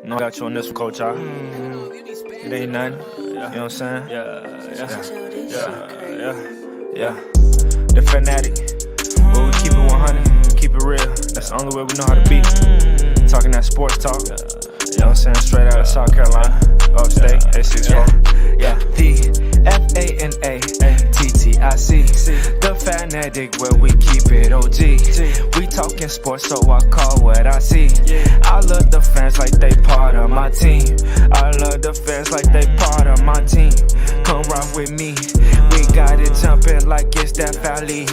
No, I got you on this one, Coach. It ain't nothing. You know what I'm saying? Yeah. The fanatic. But we keep it 100, keep it real. That's the only way we know how to be. Talking that sports talk. You know what I'm saying? Straight out of South Carolina. Upstate, A64. Yeah. The FANATTIC. The fanatic where we keep it OG. We talking sports, so I call what I see. I love the fans like they part of my team. I love the fans like they part of my team. Come rock with me. We got it jumping like it's that valley.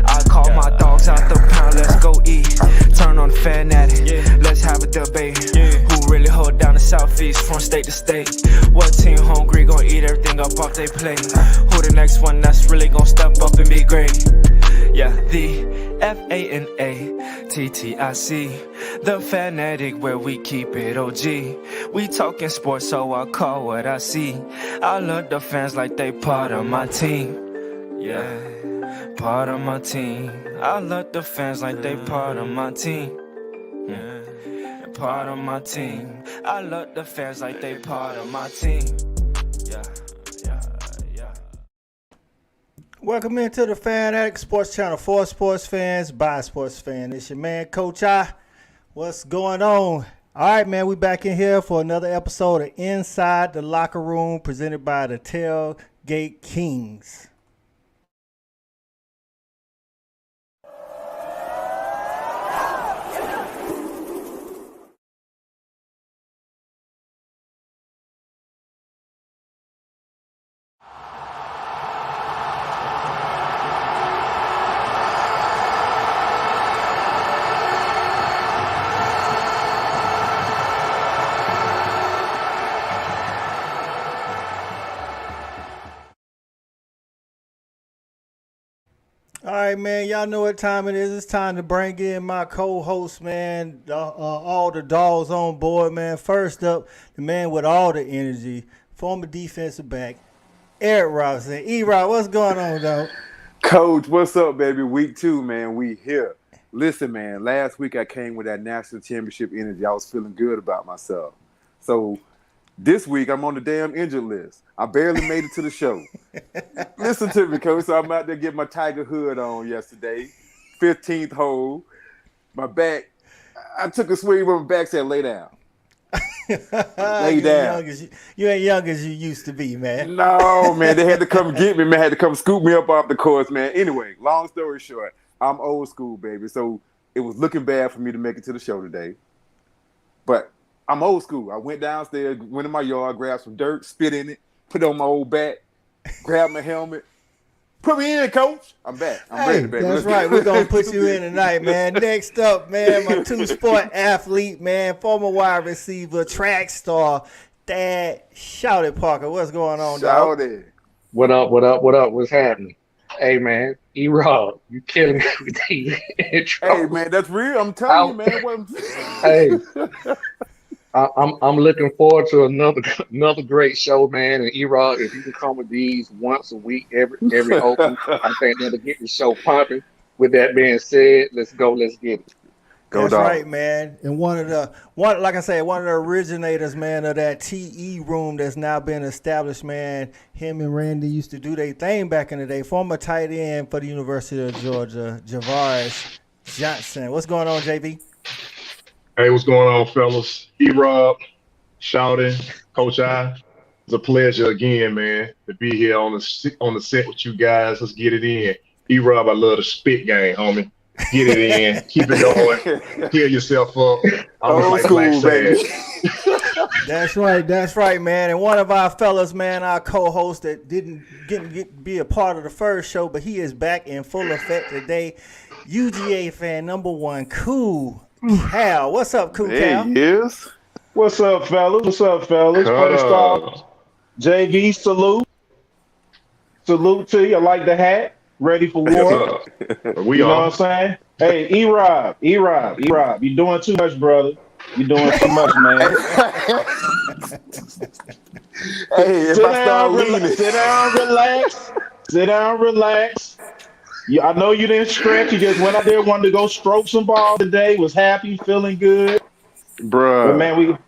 I call my dogs out the pound, let's go eat. Turn on the fanatic, let's have a debate. Who really hold down the Southeast from state to state? What team hungry gon' eat everything up off they plate? Who the next one that's really gon' step up and be great? Yeah, the FANATTIC. The fanatic where we keep it OG. We talking sports, so I call what I see. I love the fans like they part of my team. Yeah, part of my team. I love the fans like they part of my team. Yeah, part of my team. I love the fans like they part of my team. Yeah. Welcome into the Fanatic Sports Channel for sports fans, by sports fans. It's your man, Coach I. What's going on? All right, man, we back in here for another episode of Inside the Locker Room, presented by the Tailgate Kings. All right, man, y'all know what time it is. It's time to bring in my co-host, man, all the dogs on board, man. First up, the man with all the energy, former defensive back, Erik Robinson. E-Rob, what's going on, dog? Coach, what's up, baby? Week 2, man, we here. Listen, man, last week I came with that national championship energy. I was feeling good about myself. So this week I'm on the damn injured list. I barely made it to the show. Listen to me, Coach. So I'm out there getting my Tiger hood on yesterday. 15th hole. My back. I took a swing where my back said, lay down. Lay down. You ain't young as you used to be, man. No, man. They had to come get me, man. Had to come scoop me up off the course, man. Anyway, long story short, I'm old school, baby. So it was looking bad for me to make it to the show today. But I'm old school. I went downstairs, went in my yard, grabbed some dirt, spit in it, put it on my old bat, grabbed my helmet. Put me in, Coach. I'm back. I'm ready, baby. That's right. We're going to put you in tonight, man. Next up, man, my two-sport athlete, man, former wide receiver, track star, Dad Shouted Parker. What's going on, dog? Shouted. What up? What's happening? Hey, man, E-Rob, you killing me with the intro. Hey, man, that's real. I'm telling you, man. Hey, I'm looking forward to another great show, man. And E-Rob, if you can come with these once a week, every open, I think that'll get the show pumping. With that being said, let's go. Let's get it. That's right, man. And one of the originators, man, of that TE room that's now been established, man. Him and Randy used to do their thing back in the day. Former tight end for the University of Georgia, Jevaris Johnson. What's going on, JV? Hey, what's going on, fellas? E-Rob, shouting, Coach I. It's a pleasure again, man, to be here on the set with you guys. Let's get it in. E-Rob, I love the spit game, homie. Get it in, keep it going, heal yourself up. Old school, baby. That's right, man. And one of our fellas, man, our co-host that didn't get to be a part of the first show, but he is back in full effect today. UGA fan #1, Cool Cal. What's up, Cool Cal? Yes. What's up, fellas? First off, JV, salute to you. I like the hat. Ready for war. We know are. what I'm saying? Hey, E-Rob, you doing too much, brother. You doing too much, man. Hey, if I start leaning. Sit down, relax. I know you didn't stretch. You just went out there, wanted to go stroke some ball today. Was happy, feeling good. Bruh. But man,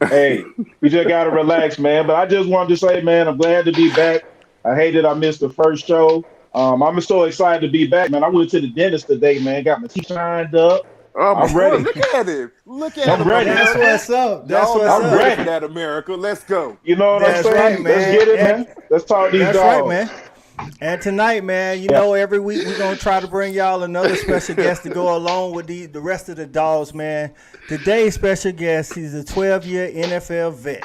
Hey, we just gotta relax, man. But I just wanted to say, man, I'm glad to be back. I hate that I missed the first show. I'm so excited to be back, man. I went to the dentist today, man. Got my teeth shined up. Oh my I'm God, ready. look at him. Look at I'm him, ready. That's America. what's up. That's Y'all what's not up. ready ready. for that, America. Let's go. You know what That's I'm saying? right, man. Let's get it, man. Let's talk these That's dogs. right, man. And tonight, man, you Yeah. know, every week we're going to try to bring y'all another special guest to go along with the rest of the dogs, man. Today's special guest, he's a 12-year NFL vet.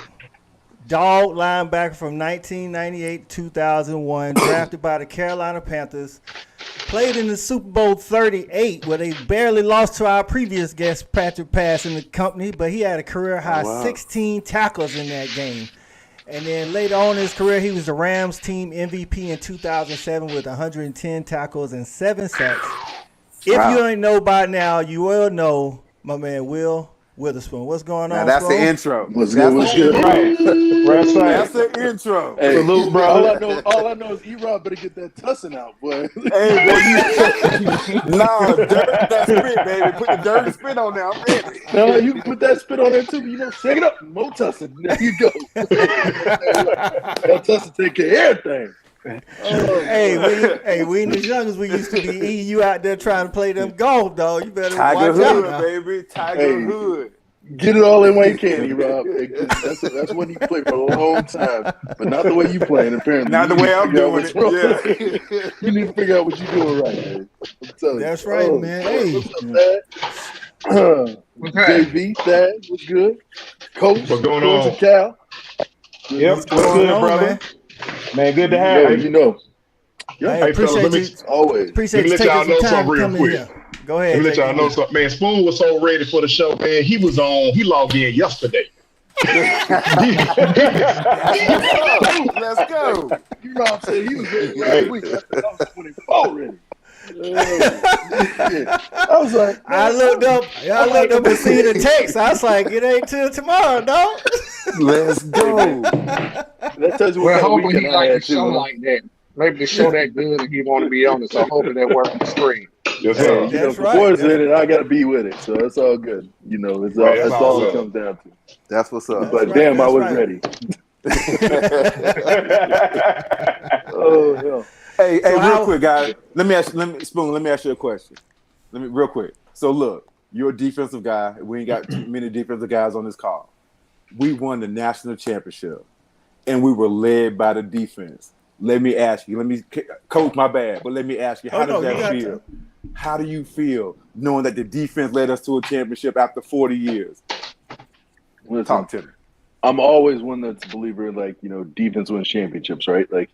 Dog linebacker from 1998 to 2001, drafted by the Carolina Panthers. Played in the Super Bowl 38, where they barely lost to our previous guest, Patrick Pass, in the company, but he had a career-high 16 tackles in that game. And then later on in his career, he was the Rams team MVP in 2007 with 110 tackles and 7 sacks. If you ain't know by now, you will know my man Will Witherspoon. What's going on, Now that's the Spoon? intro. What's good? What's good? Right. That's the intro. Hey, Salute, brother. all I know is E-Rob better get that tussin out, boy. Hey, boy, no, dirt that spit, baby. Put the dirty spit on there. I'm ready. No, you can put that spit on there too. You know, shake it up, more tussin. There you go. That tussin take care of everything. Hey, we in the youngest we used to be eating you out there trying to play them golf, dog. You better Tiger watch out Hood, now. baby. Tiger Hey. Hood. Get it all in when you can, E-Rob. That's when you play for a long time, but not the way you playing. Apparently, Not the You need way to I'm figure out doing what's it. wrong. Yeah. You need to figure out what you're doing right, man. I'm telling you. That's right, man. Hey. What's up, Thad? JV, Thad, what's good? Coach, What's going Coach on? and Cal. Yep. What's going good, on, brother? man? Man, good to You have know, you. you know. Hey, Hey, fellas, appreciate let me- you. Always. Appreciate let me you let y'all taking know some time something to real come in quick. here. Go ahead. Let me let y'all JV. know something. Man, Spoon was so ready for the show, man. He was on. He logged in yesterday. Let's go. E-Rob said he was ready last week. I was 24 ready. I was like, I looked up and see the text. I was like, it ain't till tomorrow, dog. Let's go. that tells you what Well, kind of hoping he weekend I like had the show too. like that. Maybe the show that good and he want to be on it. So hoping that works on the screen. Yes, Hey, sir. you know, That's if the right. boys in it, I got to be with it. So it's all good. You know, it's all, Right, that's that's all what's it up. comes down to. That's what's up. But right, damn, I that's was right. ready. Oh, hell. Hey, So real how- quick, guys. Let me ask you a question. Real quick. So look, you're a defensive guy. We ain't got too many defensive guys on this call. We won the national championship, and we were led by the defense. Let me ask you. Coach, my bad, but let me ask you. How does that feel? How do you feel knowing that the defense led us to a championship after 40 years? Listen, Talk to me. I'm always one that's a believer, like, you know, defense wins championships, right? Like,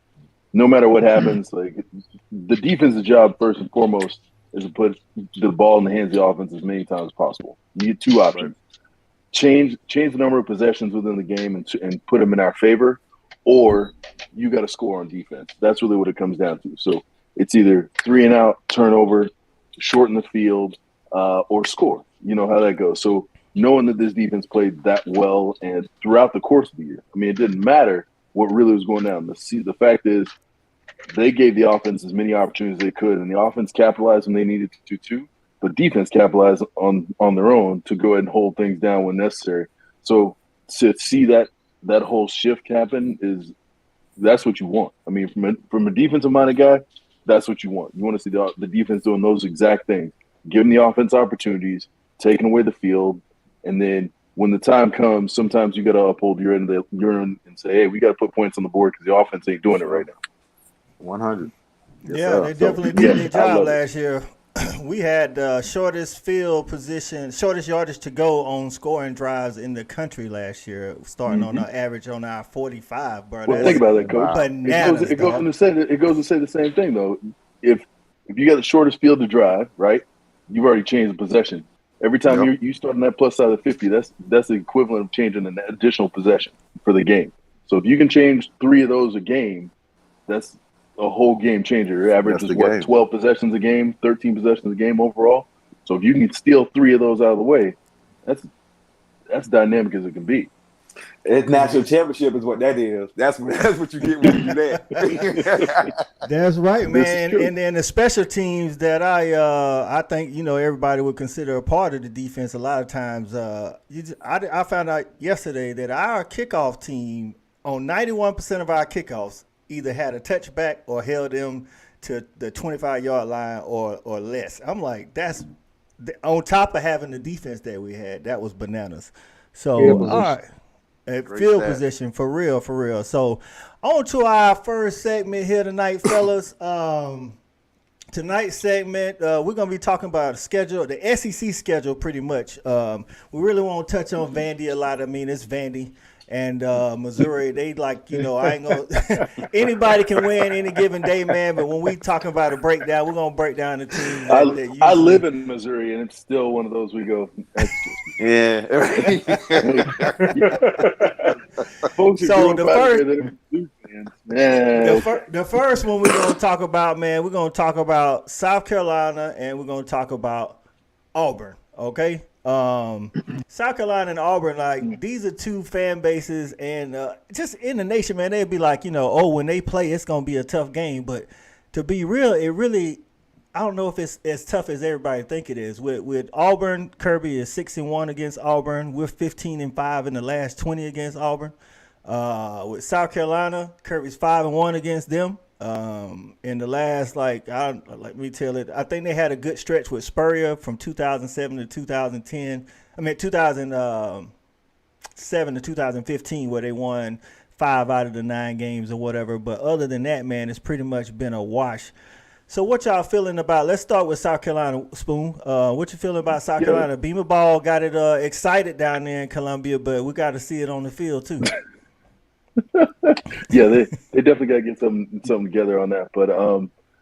no matter what happens, like, the defense's job, first and foremost, is to put the ball in the hands of the offense as many times as possible. You get two options. Change the number of possessions within the game and put them in our favor, or you got to score on defense. That's really what it comes down to. So it's either 3 and out, turnover, shorten the field, or score. You know how that goes. So knowing that this defense played that well and throughout the course of the year, I mean, it didn't matter what really was going down. The fact is they gave the offense as many opportunities as they could, and the offense capitalized when they needed to too. But defense capitalized on their own to go ahead and hold things down when necessary. So to see that whole shift happen that's what you want. I mean, from a defensive minded guy, that's what you want. You want to see the defense doing those exact things, giving the offense opportunities, taking away the field, and then when the time comes, sometimes you got to uphold your end and say, hey, we got to put points on the board because the offense ain't doing it right now. 100. Yeah, they definitely did their job last year. We had shortest yardage to go on scoring drives in the country last year, starting on an average on our 45, bro. Well, think about that, Coach. Bananas, it goes to say the same thing, though. If you got the shortest field to drive, right, you've already changed the possession. Every time you start on that plus side of 50, that's the equivalent of changing an additional possession for the game. So if you can change 3 of those a game, that's a whole game changer. Your average is 12 possessions a game, 13 possessions a game overall. So if you can steal 3 of those out of the way, that's dynamic as it can be. It's national championship is what that is. That's what you get when you do that. That's right, This is man. true. And then the special teams that I think everybody would consider a part of the defense. A lot of times, I found out yesterday that our kickoff team on 91% of our kickoffs either had a touchback or held them to the 25-yard line or less. I'm like, that's on top of having the defense that we had. That was bananas. So Field all position. right. At Great field stat. position, for real. So, on to our first segment here tonight, fellas. Tonight's segment, we're going to be talking about the SEC schedule pretty much. We really won't touch on Vandy a lot. I mean, it's Vandy and Missouri. They I ain't going to – anybody can win any given day, man. But when we talking about a breakdown, we're going to break down the team. I live in Missouri, and it's still one of those we go. That's just Yeah. folks who So grew the up out first- here that are Duke fans. Man, The first one we're going to talk about, man, we're going to talk about South Carolina and we're going to talk about Auburn, okay? South Carolina and Auburn, these are two fan bases and just in the nation, man, they'd be like, when they play, it's going to be a tough game. But to be real, it really, I don't know if it's as tough as everybody think it is. With Auburn, Kirby is 6-1 against Auburn. We're 15-5 in the last 20 against Auburn. With South Carolina, Kirby's 5-1 against them. In the last, let me tell it, I think they had a good stretch with Spurrier from 2007 to 2010. 2007 to 2015, where they won 5 out of the 9 games or whatever. But other than that, man, it's pretty much been a wash. So what y'all feeling about? Let's start with South Carolina, Spoon. What you feeling about South Carolina? Beamer Ball got it excited down there in Columbia, but we got to see it on the field too. yeah, they definitely got to get something together on that. But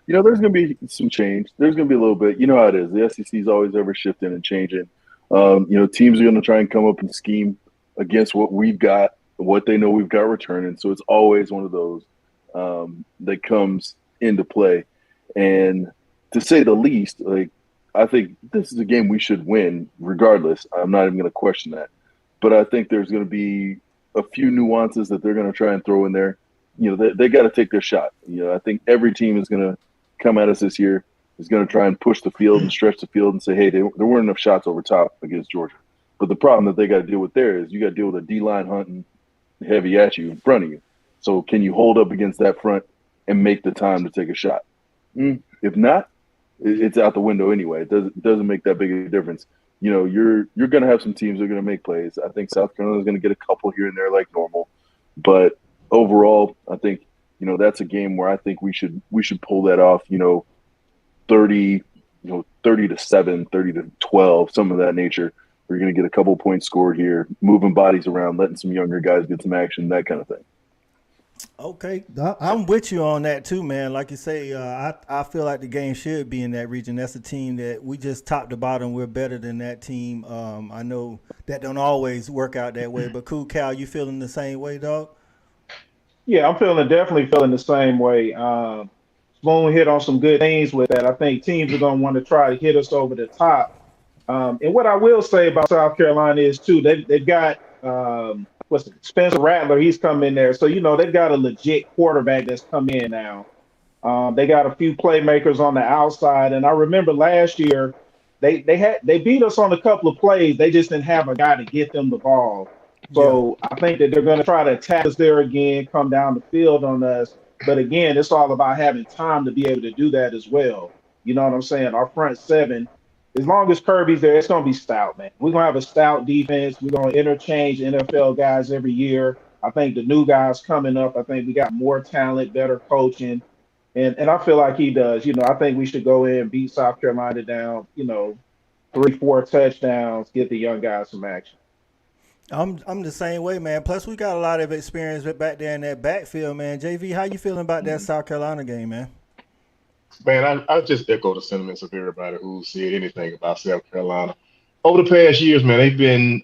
there's going to be some change. There's going to be a little bit. You know how it is. The SEC is always ever shifting and changing. Teams are going to try and come up and scheme against what we've got, what they know we've got returning. So it's always one of those that comes into play. And to say the least, I think this is a game we should win regardless. I'm not even going to question that. But I think there's going to be a few nuances that they're going to try and throw in there. They got to take their shot. I think every team is going to come at us this year, is going to try and push the field and stretch the field and say, hey, there weren't enough shots over top against Georgia. But the problem that they got to deal with there is you got to deal with a D-line hunting heavy at you in front of you. So can you hold up against that front and make the time to take a shot? If not, it's out the window anyway. It doesn't make that big a difference. You're going to have some teams that are going to make plays. I think South Carolina is going to get a couple here and there like normal. But overall, I think, that's a game where I think we should pull that off, 30 to 7, 30 to 12, some of that nature. We're going to get a couple points scored here, moving bodies around, letting some younger guys get some action, that kind of thing. Okay, I'm with you on that too, man. Like you say, I feel like the game should be in that region. That's a team that we just top to bottom. We're better than that team. I know that don't always work out that way, but Cool Cal, you feeling the same way, dog? Yeah, I'm definitely feeling the same way. Spoon hit on some good things with that. I think teams are going to want to try to hit us over the top. And what I will say about South Carolina is too, they've got Spencer Rattler. He's come in there, so they've got a legit quarterback that's come in now. They got a few playmakers on the outside, and I remember last year they beat us on a couple of plays. They just didn't have a guy to get them the ball. So I think that they're going to try to attack us there again, come down the field on us. But again, it's all about having time to be able to do that as well. You know what I'm saying? Our front seven, as long as Kirby's there, it's going to be stout, man. We're going to have a stout defense. We're going to interchange NFL guys every year. I think the new guys coming up, I think we got more talent, better coaching. And I feel like he does. I think we should go in, beat South Carolina down, 3-4 touchdowns, get the young guys some action. I'm the same way, man. Plus, we got a lot of experience back there in that backfield, man. JV, how you feeling about that South Carolina game, man? Man, I just echo the sentiments of everybody who said anything about South Carolina. Over the past years, man, they've been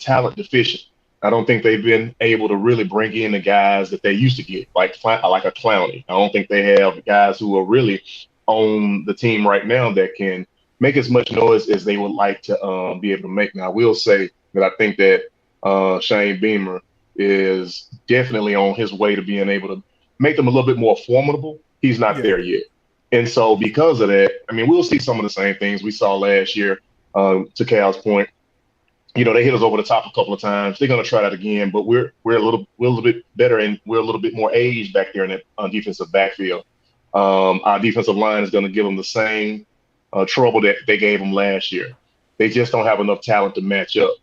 talent deficient. I don't think they've been able to really bring in the guys that they used to get, like a Clowney. I don't think they have guys who are really on the team right now that can make as much noise as they would like to be able to make. Now, I will say that I think that Shane Beamer, is definitely on his way to being able to make them a little bit more formidable. He's not there yet. And so because of that, I mean, we'll see some of the same things we saw last year, to Cal's point. You know, they hit us over the top a couple of times. They're going to try that again, but we're a little bit better, and we're a little bit more aged back there in that defensive backfield. Our defensive line is going to give them the same trouble that they gave them last year. They just don't have enough talent to match up.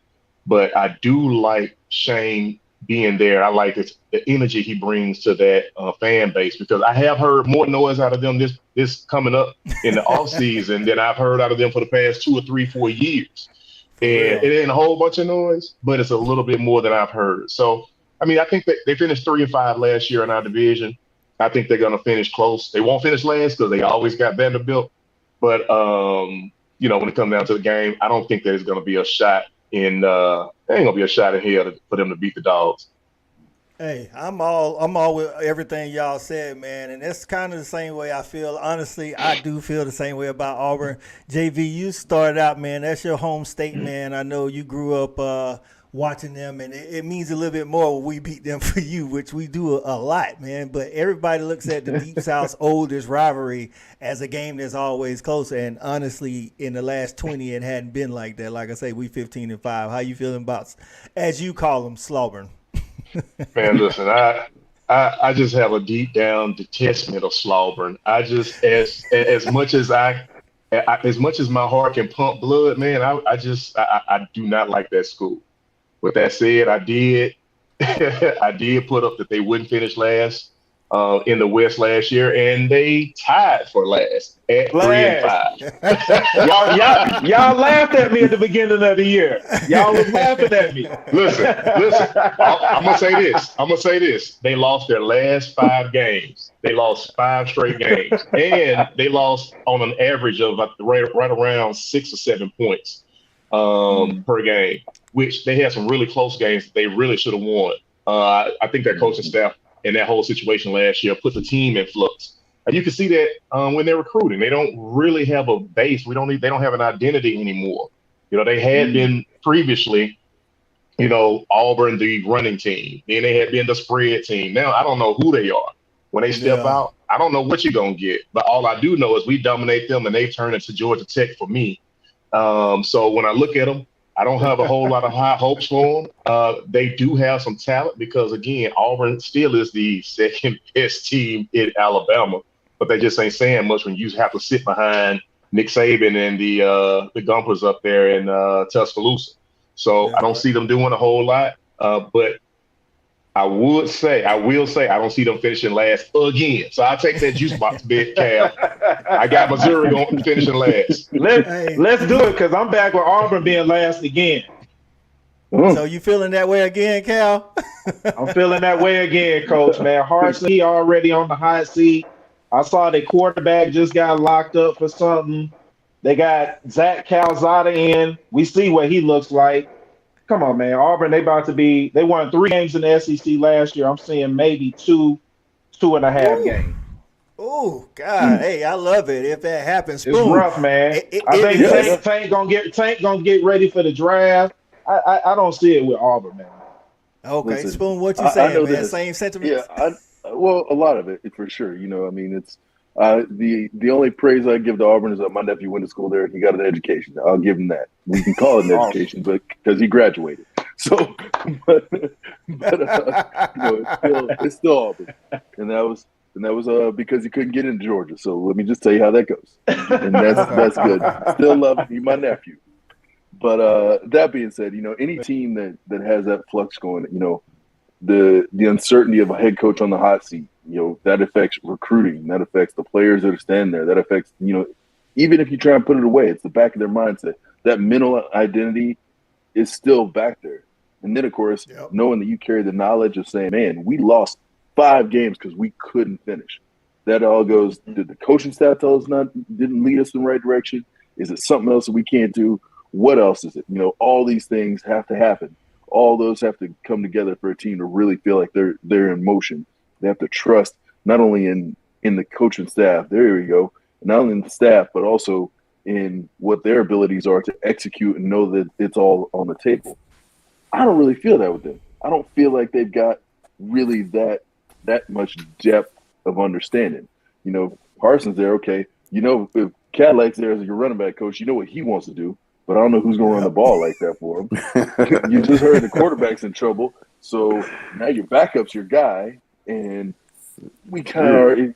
But I do like Shane being there. I like the energy he brings to that fan base, because I have heard more noise out of them this coming up in the offseason than I've heard out of them for the past 2 or 3, 4 years. And it ain't a whole bunch of noise, but it's a little bit more than I've heard. So, I mean, I think that they finished 3-5 last year in our division. I think they're going to finish close. They won't finish last because they always got Vanderbilt. But, you know, when it comes down to the game, I don't think there's going to be a shot in there ain't going to be a shot in hell for them to beat the Dogs. Hey, I'm all with everything y'all said, man, and that's kind of the same way I feel. Honestly, I do feel the same way about Auburn. JV, you started out, man. That's your home state, man. I know you grew up watching them, and it means a little bit more when we beat them for you, which we do a lot, man. But everybody looks at the Deep South's oldest rivalry as a game that's always close, and honestly, in the last 20, it hadn't been like that. Like I say, we 15-5. How you feeling about, as you call them, slobbering? Man, listen, I just have a deep down detestment of slobbering. I just, as much as my heart can pump blood, man, I do not like that school. With that said, I did put up that they wouldn't finish last in the West last year, and they tied for last at 3-5. y'all laughed at me at the beginning of the year. Y'all was laughing at me. Listen. I'm gonna say this. They lost their last 5 games. They lost 5 straight games, and they lost on an average of right around 6 or 7 points per game, which they had some really close games that they really should have won. I think their coaching staff and that whole situation last year put the team in flux. And you can see that when they're recruiting, they don't really have a base. They don't have an identity anymore. You know, they had been previously, you know, Auburn, the running team. Then they had been the spread team. Now I don't know who they are. When they step out, I don't know what you're going to get. But all I do know is we dominate them, and they've turned into Georgia Tech for me. So when I look at them, I don't have a whole lot of high hopes for them. They do have some talent because, again, Auburn still is the second best team in Alabama, but they just ain't saying much when you have to sit behind Nick Saban and the Gumpers up there in Tuscaloosa. So I don't see them doing a whole lot, but I will say I don't see them finishing last again. So I'll take that juice box bet, Cal. I got Missouri going finishing last. Let's do it, because I'm back with Auburn being last again. So you feeling that way again, Cal? I'm feeling that way again, Coach, man. Harsley already on the hot seat. I saw the quarterback just got locked up for something. They got Zach Calzada in. We see what he looks like. Come on, man. Auburn, they won 3 games in the SEC last year. I'm seeing maybe 2.5 games. Oh, God. Hey, I love it. If that happens, it's rough, man. I think Tank gonna get ready for the draft. I don't see it with Auburn, man. Okay, Listen, Spoon, what you saying, man? This. Same sentiment? Yeah, well, a lot of it for sure. You know, I mean, it's the only praise I give to Auburn is that my nephew went to school there and he got an education. I'll give him that. We can call it an education, but because he graduated. So, but you know, it's still Auburn, and that was because he couldn't get into Georgia. So let me just tell you how that goes, and that's good. Still love you, my nephew. But that being said, you know, any team that has that flux going, you know, the uncertainty of a head coach on the hot seat, you know, that affects recruiting, that affects the players that are standing there, that affects, you know, even if you try and put it away, it's the back of their mindset. That mental identity is still back there. And then, of course, knowing that you carry the knowledge of saying, man, we lost 5 games because we couldn't finish. That all goes, did the coaching staff tell us didn't lead us in the right direction? Is it something else that we can't do? What else is it? You know, all these things have to happen. All those have to come together for a team to really feel like they're in motion. They have to trust not only in the coaching staff, there we go, not only in the staff, but also in what their abilities are to execute and know that it's all on the table. I don't really feel that with them. I don't feel like they've got really that much depth of understanding. You know, Parsons there, okay. You know, if Cadillac's there as your running back coach, you know what he wants to do, but I don't know who's going to run the ball like that for him. You just heard the quarterback's in trouble, so now your backup's your guy, and we kind of already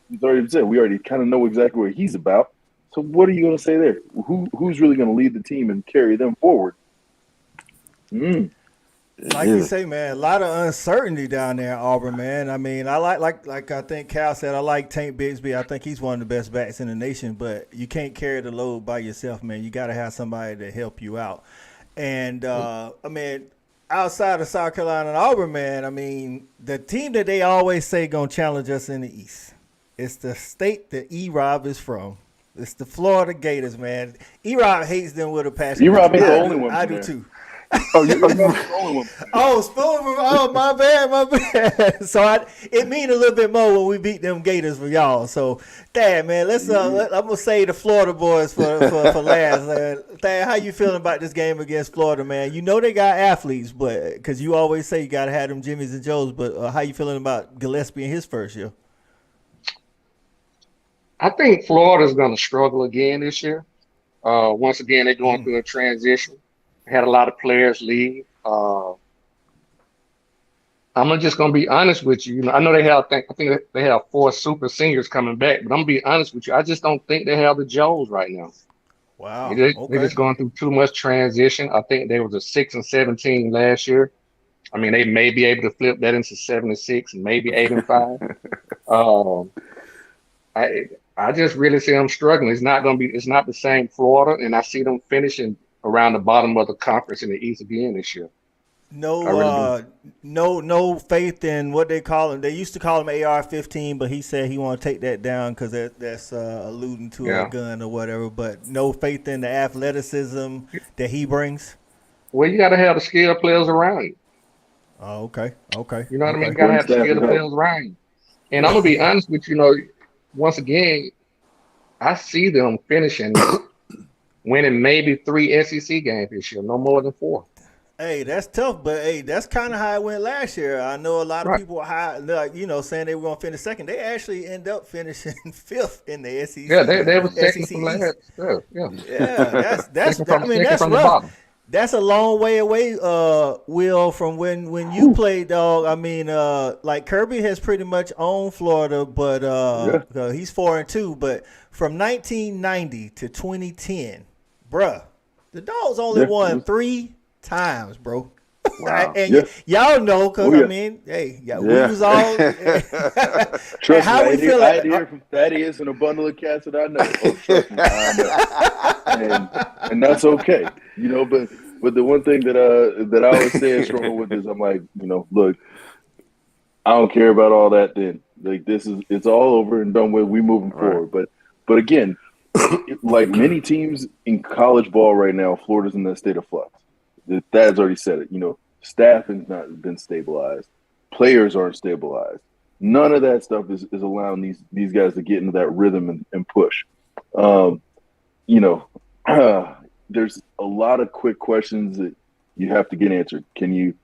kind of know exactly what he's about. So what are you going to say there? Who's really going to lead the team and carry them forward? Like you say, man, a lot of uncertainty down there in Auburn, man. I mean, I like I think Cal said, I like Tank Bigsby. I think he's one of the best backs in the nation, but you can't carry the load by yourself, man. You got to have somebody to help you out. And, I mean, outside of South Carolina and Auburn, man, I mean, the team that they always say going to challenge us in the East, it's the state that E-Rob is from. It's the Florida Gators, man. E-Rob hates them with a passion. E-Rob ain't the only one. I do too. Oh, you're the only one. Oh, Spoon. Oh, my bad. So it mean a little bit more when we beat them Gators for y'all. So, Thad, man, I'm gonna say the Florida boys for last. Thad, how you feeling about this game against Florida, man? You know they got athletes, but because you always say you gotta have them Jimmys and Joes. But how you feeling about Gillespie in his first year? I think Florida's going to struggle again this year. Once again, they're going through a transition. Had a lot of players leave. I'm just going to be honest with you. I know I think they have 4 super seniors coming back, but I'm going to be honest with you. I just don't think they have the Joes right now. Wow. They're just going through too much transition. I think they was a 6-17 last year. I mean, they may be able to flip that into 7-6 and maybe 8-5. I just really see them struggling. It's not the same Florida, and I see them finishing around the bottom of the conference in the East again this year. No faith in what they call him. They used to call him AR-15, but he said he want to take that down because that's alluding to a gun or whatever. But no faith in the athleticism that he brings. Well, you got to have the skilled players around you. Oh, okay. You know what I mean? You got to have the skilled players around you. And I'm gonna be honest with you. Once again, I see them finishing, winning maybe 3 SEC games this year, no more than 4. Hey, that's tough, but hey, that's kind of how it went last year. I know a lot of people were high, saying they were going to finish second. They actually end up finishing 5th in the SEC. Yeah, they were second from last year. Yeah, that's rough. That's a long way away, Will, from when you played, dog. I mean, like Kirby has pretty much owned Florida, but he's 4-2. But from 1990 to 2010, bruh, the Dogs only won 3 times, bro. Wow. And y'all know, because we was all. Trust me, I hear from Thaddeus and a bundle of cats that I know. And that's okay, But the one thing that I always say is struggle with is I'm like, look, I don't care about all that. Then like it's all over and done with. We moving forward. But again, like many teams in college ball right now, Florida's in that state of flux. Thad's already said it. Staff has not been stabilized. Players aren't stabilized. None of that stuff is allowing these guys to get into that rhythm and push. There's a lot of quick questions that you have to get answered. Can you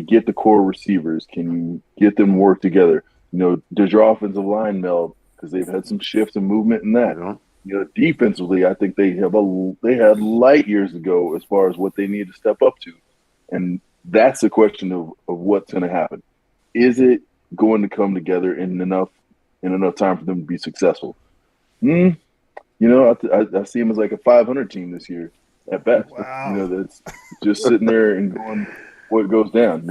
get the core receivers? Can you get them to work together? Does your offensive line meld? Because they've had some shifts and movement in that. Defensively, I think they had light years to go as far as what they need to step up to. And that's the question of what's going to happen. Is it going to come together in enough time for them to be successful? I see them as like a 500 team this year at best. Wow. That's just sitting there and going what goes down.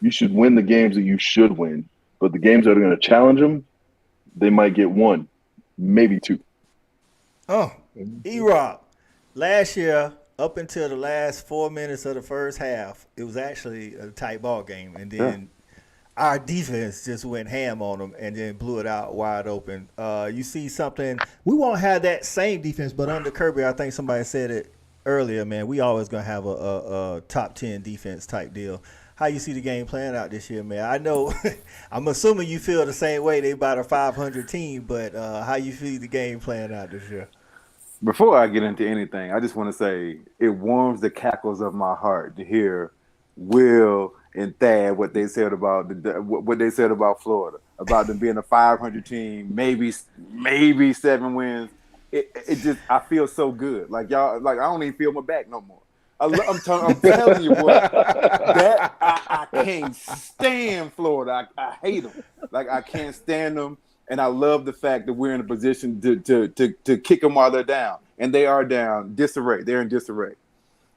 You should win the games that you should win, but the games that are going to challenge them, they might get 1, maybe 2. Oh, E-Rob, last year, up until the last 4 minutes of the first half, it was actually a tight ball game. And then our defense just went ham on them and then blew it out wide open. You see something, we won't have that same defense, but under Kirby, I think somebody said it earlier, man, we always going to have a top 10 defense type deal. How you see the game playing out this year, man? I know, I'm assuming you feel the same way. They about a 500 team, but how you see the game playing out this year? Before I get into anything, I just want to say it warms the cackles of my heart to hear Will and Thad what they said about what they said about Florida, about them being a 500 team, maybe 7 wins. It just I feel so good. Like y'all, like I don't even feel my back no more. I'm telling you, boy, that I can't stand Florida. I hate them. Like I can't stand them, and I love the fact that we're in a position to kick them while they're down, and they are down. Disarray. They're in disarray.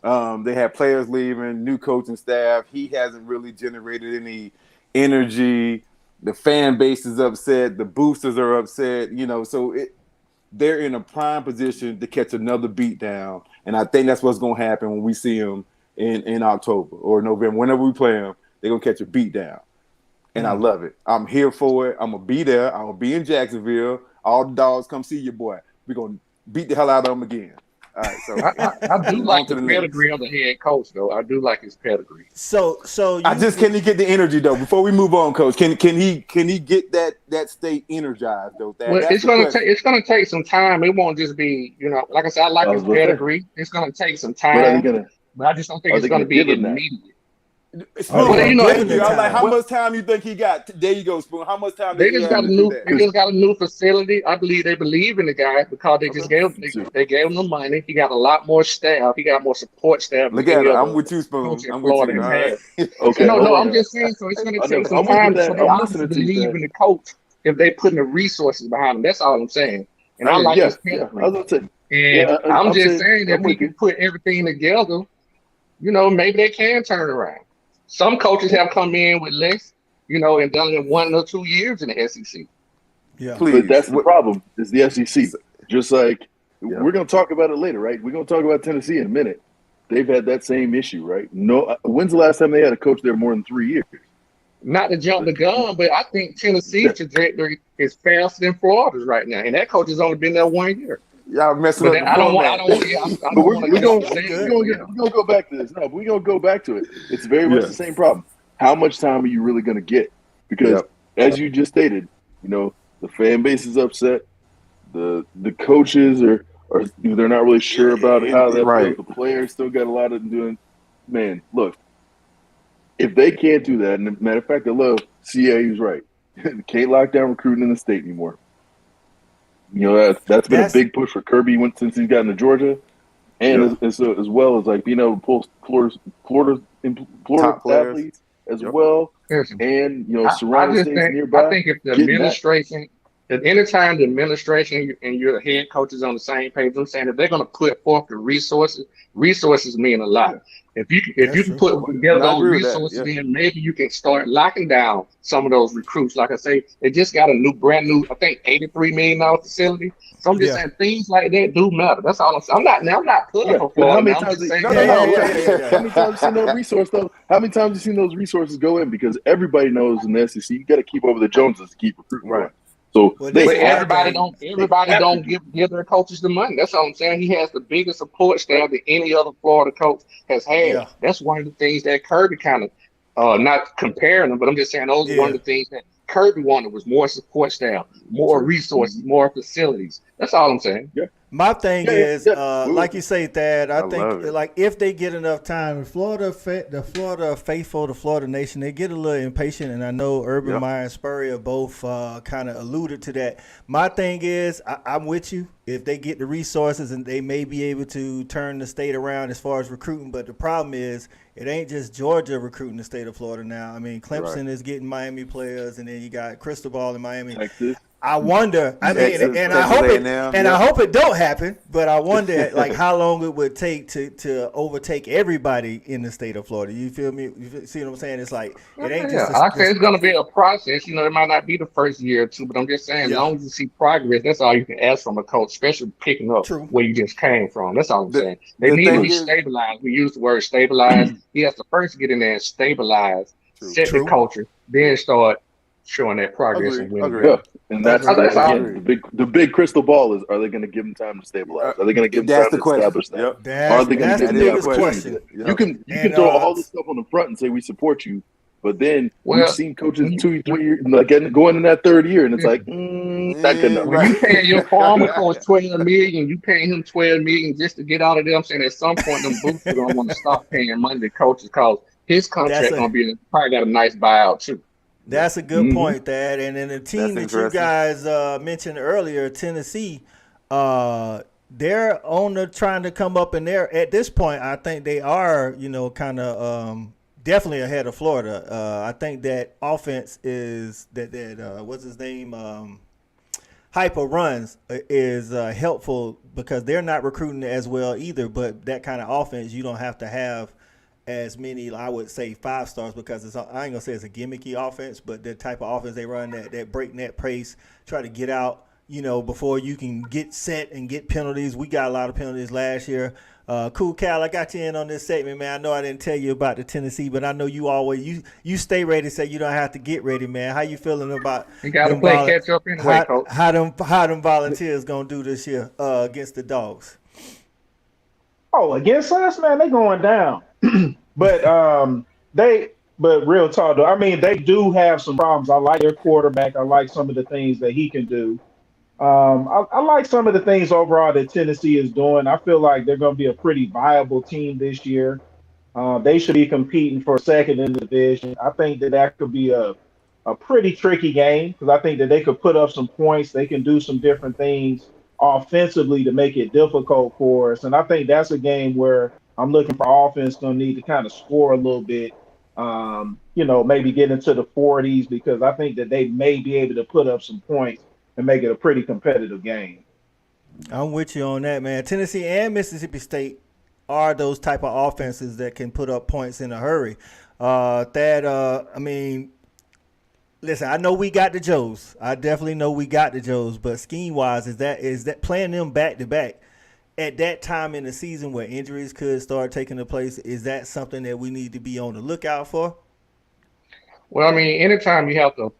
They have players leaving, new coaching staff. He hasn't really generated any energy. The fan base is upset. The boosters are upset. You know, so they're in a prime position to catch another beat down. And I think that's what's going to happen when we see them in October or November. Whenever we play them, they're going to catch a beat down. And I love it. I'm here for it. I'm going to be there. I'm going to be in Jacksonville. All the dogs come see your boy. We're going to beat the hell out of them again. All right, so I do like the pedigree of the head coach, though. I do like his pedigree. So can he get the energy though? Before we move on, Coach, can he get that state energized though? Well, it's gonna take some time. It won't just be, you know, like I said, I like his pedigree. It's gonna take some time, but I just don't think it's gonna be immediate. Spoon, you know, I'm like, how much time you think he got? There you go, Spoon. How much time? They just got a new facility. I believe they believe in the guy because they just gave him the money. He got a lot more staff. He got more support staff. Look at it. I'm with you, Spoon. I'm with you. Right. Okay. No, I'm just saying. So it's going to take some time for they honestly believe in the coach if they putting the resources behind him. That's all I'm saying. And I like his pedigree. I'm just saying that we can put everything together. You know, maybe they can turn around. Some coaches have come in with less, you know, and done it in 1 or 2 years in the SEC. Yeah, but that's the problem. Is the SEC. Just like we're going to talk about it later, right? We're going to talk about Tennessee in a minute. They've had that same issue, right? No, when's the last time they had a coach there more than 3 years? Not to jump the gun, but I think Tennessee's trajectory is faster than Florida's right now, and that coach has only been there 1 year. Y'all messing up. We're gonna go back to this. No, but we're gonna go back to it. It's very much the same problem. How much time are you really gonna get? Because as you just stated, you know, the fan base is upset. The coaches are they're not really sure about how that goes. The players still got a lot of doing. Man, look, if they can't do that, and matter of fact, I love CAU's right. Can't lock down recruiting in the state anymore. You know, that's been a big push for Kirby since he's gotten to Georgia, and as well as like being able to pull Florida athletes as well, and you know, surrounding states nearby. I think if the administration, at any time the administration and your head coaches on the same page, I'm saying if they're going to put forth the resources mean a lot. If you can put together those resources, then maybe you can start locking down some of those recruits. Like I say, they just got a brand new, I think, $83 million facility. So I'm just saying things like that do matter. That's all I'm saying. I'm not pulling for Florida. How many times have you seen those resources though? How many times have you seen those resources go in? Because everybody knows in the SEC, you got to keep over the Joneses to keep recruiting right. So everybody don't give their coaches the money. That's all I'm saying. He has the biggest support staff that any other Florida coach has had. Yeah. That's one of the things that Kirby kind of not comparing them, but I'm just saying those are one of the things that Kirby wanted was more support staff, more resources, more facilities. That's all I'm saying. Yeah. My thing is, like you say, Thad, I think like if they get enough time, the Florida faithful, the Florida nation, they get a little impatient, and I know Urban Meyer and Spurrier both kind of alluded to that. My thing is, I'm with you. If they get the resources, and they may be able to turn the state around as far as recruiting, but the problem is it ain't just Georgia recruiting the state of Florida now. I mean, Clemson is getting Miami players, and then you got Cristobal in Miami. Texas. I wonder. I mean, and I hope it don't happen. But I wonder, like, how long it would take to overtake everybody in the state of Florida. You feel me? You see what I'm saying? It's like it ain't just. I say it's going to be a process. You know, it might not be the first year or two, but I'm just saying, as long as you see progress, that's all you can ask from a coach, especially picking up where you just came from. That's all I'm saying. They need to be stabilized. We use the word stabilized. He has to first get in there and stabilize, set the culture, then start showing that progress and winning. And that's again, the big crystal ball is: are they going to give them time to stabilize? Are they going to give them time to establish that? Are they going to give them the question? You can throw all this stuff on the front and say we support you, but then we've seen coaches 2-3 years going in that third year, and it's like not good enough. When you paying your former coach $12 million, you paying him $12 million just to get out of there. I'm saying at some point them boosters don't want to stop paying money to coaches because his contract gonna be probably got a nice buyout too. That's a good point, Thad. And then the team that you guys mentioned earlier, Tennessee, they're trying to come up in there. At this point, I think they are, kind of definitely ahead of Florida. I think that offense is that what's his name? Hyper runs is helpful because they're not recruiting as well either. But that kind of offense, you don't have to have as many, I would say, 5 stars because I ain't gonna say it's a gimmicky offense, but the type of offense they run, that breakneck pace, try to get out, before you can get set and get penalties. We got a lot of penalties last year. Cool Cal, I got you in on this segment, man. I know I didn't tell you about the Tennessee, but I know you always you stay ready, so you don't have to get ready, man. How you feeling about you got to play catch up anyway, coach? How them Volunteers gonna do this year against the Dogs? Oh, against us, man, they going down. But real talk though, I mean, they do have some problems. I like their quarterback. I like some of the things that he can do. I like some of the things overall that Tennessee is doing. I feel like they're going to be a pretty viable team this year. They should be competing for second in the division. I think that could be a pretty tricky game because I think that they could put up some points. They can do some different things offensively to make it difficult for us. And I think that's a game where I'm looking for offense going to need to kind of score a little bit, maybe get into the 40s because I think that they may be able to put up some points and make it a pretty competitive game. I'm with you on that, man. Tennessee and Mississippi State are those type of offenses that can put up points in a hurry. Listen, I know we got the Joes. I definitely know we got the Joes, but scheme-wise, is that playing them back-to-back at that time in the season where injuries could start taking place, is that something that we need to be on the lookout for? Well, I mean, anytime you're going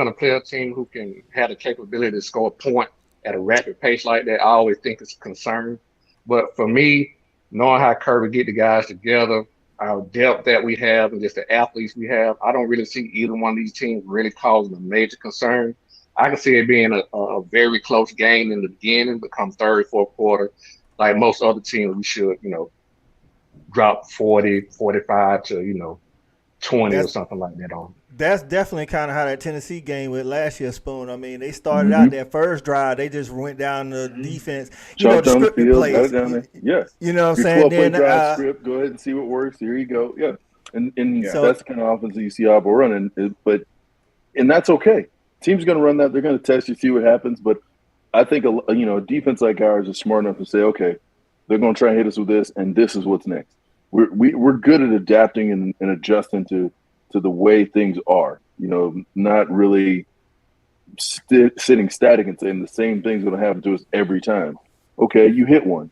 to play a team who can have the capability to score a point at a rapid pace like that, I always think it's a concern. But for me, knowing how Kirby get the guys together, our depth that we have, and just the athletes we have, I don't really see either one of these teams really causing a major concern. I can see it being a very close game in the beginning, but come third, fourth quarter, like most other teams, we should, drop 40, 45 to, 20 or something like that on. That's definitely kind of how that Tennessee game went last year, Spoon. I mean, they started out their first drive. They just went down the defense. The scripted plays. Yeah. You know what I'm saying? 12-play drive script. Go ahead and see what works. Here you go. Yeah. And so, that's the kind of offense that you see Auburn running. And that's okay. Team's going to run that. They're going to test you, see what happens. But I think, a defense like ours is smart enough to say, okay, they're going to try and hit us with this, and this is what's next. We're good at adapting and adjusting to the way things are, not really sitting static and saying the same thing's going to happen to us every time. Okay, you hit one.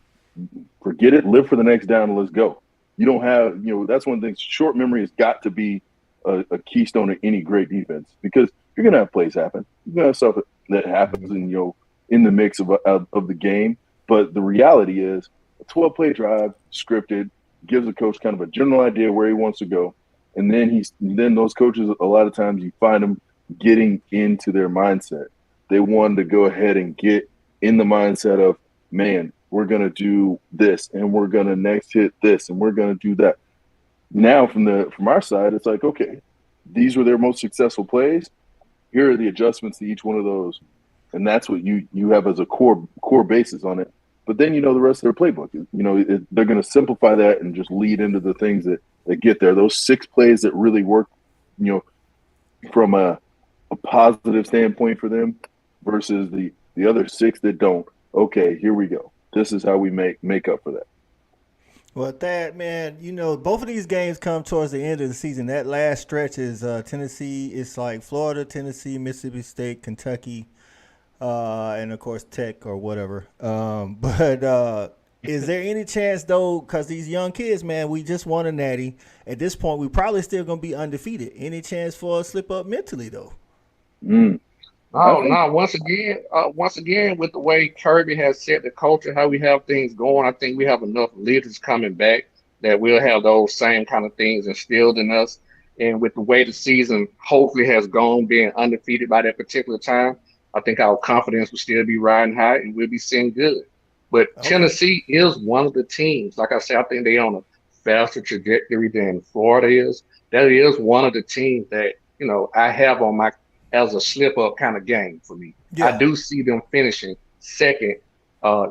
Forget it. Live for the next down and let's go. You don't have, that's one thing. Short memory has got to be a keystone of any great defense because you're going to have plays happen. You're going to have stuff that happens in the mix of the game. But the reality is a 12-play drive, scripted, gives the coach kind of a general idea where he wants to go. And then those coaches, a lot of times you find them getting into their mindset. They want to go ahead and get in the mindset of, man, we're going to do this and we're going to next hit this and we're going to do that. Now from our side, it's like, okay, these were their most successful plays. Here are the adjustments to each one of those. And that's what you have as a core basis on it. But then the rest of their playbook. They're going to simplify that and just lead into the things that get there. Those 6 plays that really work, from a positive standpoint for them versus the other 6 that don't. Okay, here we go. This is how we make up for that. Well, that, man, both of these games come towards the end of the season. That last stretch is Tennessee. It's like Florida, Tennessee, Mississippi State, Kentucky, and, of course, Tech or whatever. But is there any chance, though, because these young kids, man, we just won a natty. At this point, we probably still going to be undefeated. Any chance for a slip up mentally, though? No. Once again, with the way Kirby has set the culture, how we have things going, I think we have enough leaders coming back that we'll have those same kind of things instilled in us. And with the way the season hopefully has gone, being undefeated by that particular time, I think our confidence will still be riding high and we'll be seeing good. But Tennessee is one of the teams. Like I said, I think they're on a faster trajectory than Florida is. That is one of the teams that, I have on my as a slip up kind of game for me. Yeah. I do see them finishing second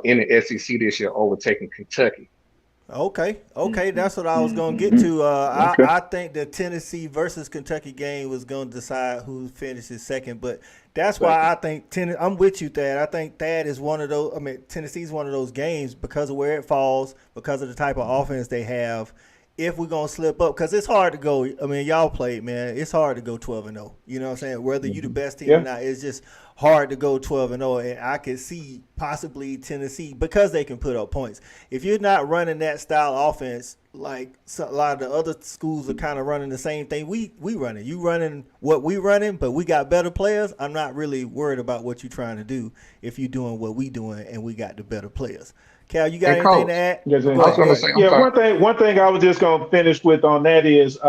in the SEC this year, overtaking Kentucky. Okay, that's what I was gonna get to. I think the Tennessee versus Kentucky game was gonna decide who finishes second, but that's why I think I'm with you, Thad. I think Thad is one of those. I mean, Tennessee's one of those games because of where it falls, because of the type of offense they have. If we're gonna slip up, because it's hard to go. I mean, y'all played, man. It's hard to go 12-0. You know what I'm saying? Whether you the best team or not, it's just hard to go 12-0. And I could see possibly Tennessee because they can put up points. If you're not running that style offense, like a lot of the other schools are kind of running the same thing we running. You running what we running, but we got better players. I'm not really worried about what you're trying to do if you're doing what we doing and we got the better players. Cal, you got anything to add? Yes, I was going to say, one thing I was just going to finish with on that is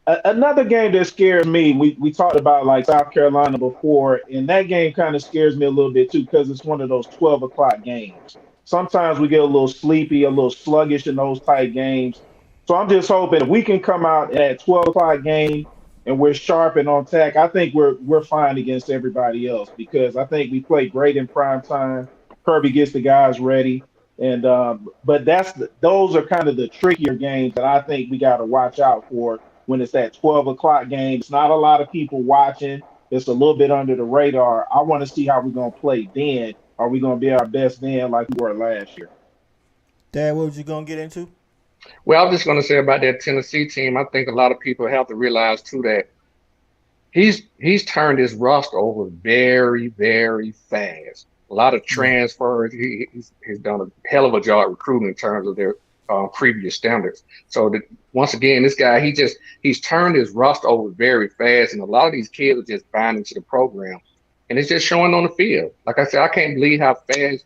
another game that scares me. We talked about like South Carolina before, and that game kind of scares me a little bit too because it's one of those 12 o'clock games. Sometimes we get a little sleepy, a little sluggish in those tight games. So I'm just hoping if we can come out at 12 o'clock game and we're sharp and on tack, I think we're fine against everybody else because I think we play great in prime time. Kirby gets the guys ready, and but those are kind of the trickier games that I think we got to watch out for when it's that 12 o'clock game. It's not a lot of people watching. It's a little bit under the radar. I want to see how we're going to play then. Are we going to be our best then like we were last year? Dad, what was you going to get into? Well, I'm just going to say about that Tennessee team, I think a lot of people have to realize, too, that he's turned his roster over very, very fast. A lot of transfers. He's done a hell of a job recruiting in terms of their previous standards. So once again, this guy, he's turned his roster over very fast, and a lot of these kids are just buying into the program, and it's just showing on the field. Like I said, I can't believe how fast.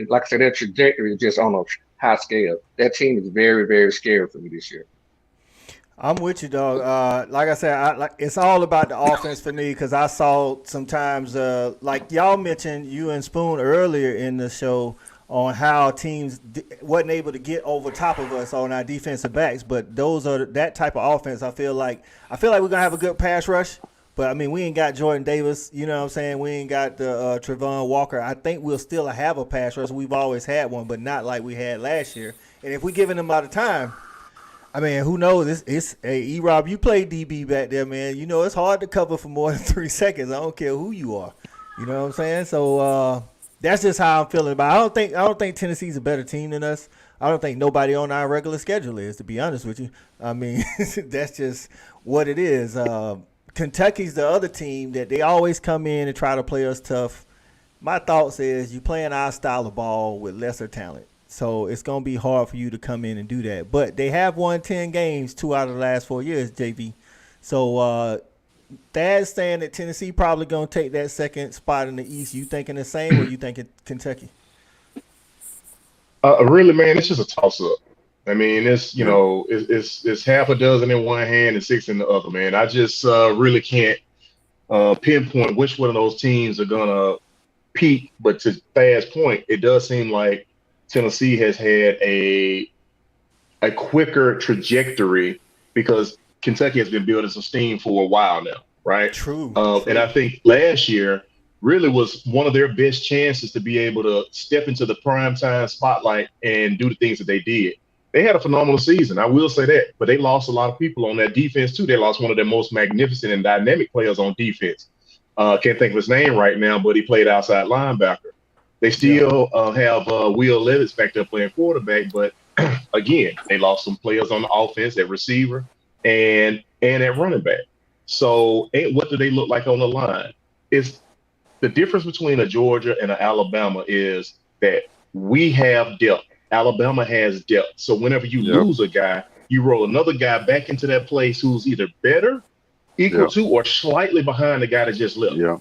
Like I said, their trajectory is just on a high scale. That team is very, very scary for me this year. I'm with you, dog. Like I said, it's all about the offense for me because I saw sometimes, like y'all mentioned, you and Spoon earlier in the show on how teams wasn't able to get over top of us on our defensive backs. But those are that type of offense. I feel like we're gonna have a good pass rush. But I mean, we ain't got Jordan Davis. You know what I'm saying? We ain't got the Trevon Walker. I think we'll still have a pass rush. We've always had one, but not like we had last year. And if we giving them a lot of time. I mean, who knows? Hey, E-Rob, you played DB back there, man. You know, it's hard to cover for more than 3 seconds. I don't care who you are. You know what I'm saying? So that's just how I'm feeling about it. I don't think Tennessee's a better team than us. I don't think nobody on our regular schedule is, to be honest with you. I mean, that's just what it is. Kentucky's the other team that they always come in and try to play us tough. My thoughts is you playing our style of ball with lesser talent. So it's going to be hard for you to come in and do that. But they have won 10 games 2 out of the last 4 years, JV. So Thad's saying that Tennessee probably going to take that second spot in the East. You thinking the same or you thinking Kentucky? Really, man, it's just a toss-up. I mean, it's half a dozen in one hand and 6 in the other, man. I just really can't pinpoint which one of those teams are going to peak. But to Thad's point, it does seem like Tennessee has had a quicker trajectory because Kentucky has been building some steam for a while now, right? True. And I think last year really was one of their best chances to be able to step into the primetime spotlight and do the things that they did. They had a phenomenal season, I will say that, but they lost a lot of people on that defense too. They lost one of their most magnificent and dynamic players on defense. Can't think of his name right now, but he played outside linebacker. They still have Will Levis back there playing quarterback, but again, they lost some players on the offense at receiver and at running back. So what do they look like on the line? It's the difference between a Georgia and an Alabama is that we have depth. Alabama has depth. So whenever you lose a guy, you roll another guy back into that place who's either better, equal to, or slightly behind the guy that just left. Yeah.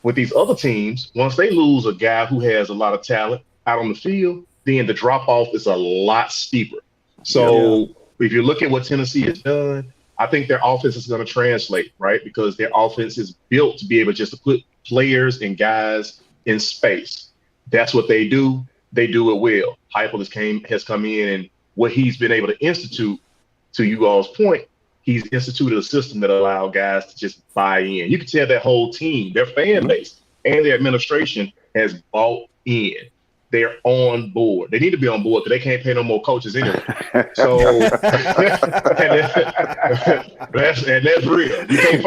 With these other teams, once they lose a guy who has a lot of talent out on the field, then the drop-off is a lot steeper. So if you look at what Tennessee has done, I think their offense is going to translate, right? Because their offense is built to be able just to put players and guys in space. That's what they do. They do it well. Heupel has come in what he's been able to institute, to you all's point, he's instituted a system that allows guys to just buy in. You can tell that whole team, their fan base, and their administration has bought in. They're on board. They need to be on board because they can't pay no more coaches anyway. So that's real. They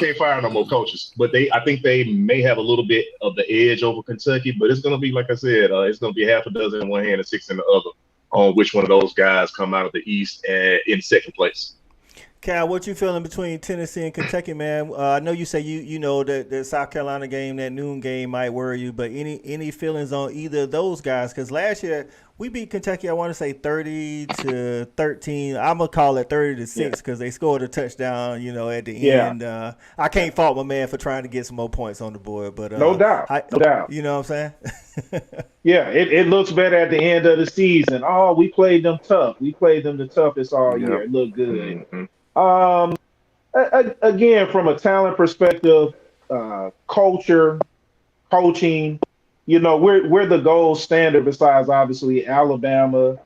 can't fire no more coaches. But I think they may have a little bit of the edge over Kentucky. But it's going to be, like I said, it's going to be half a dozen in one hand and 6 in the other on which one of those guys come out of the East in second place. Cal, what you feeling between Tennessee and Kentucky, man? I know you say you know that the South Carolina game, that noon game might worry you, but any feelings on either of those guys? Because last year we beat Kentucky, I want to say 30-13. I'm gonna call it 30-6 because they scored a touchdown, at the end. I can't fault my man for trying to get some more points on the board, but no doubt. You know what I'm saying? Yeah, it looks better at the end of the season. Oh, we played them tough. We played them the toughest all year. It looked good. Mm-hmm. Again, from a talent perspective, culture, coaching, we're the gold standard besides obviously Alabama,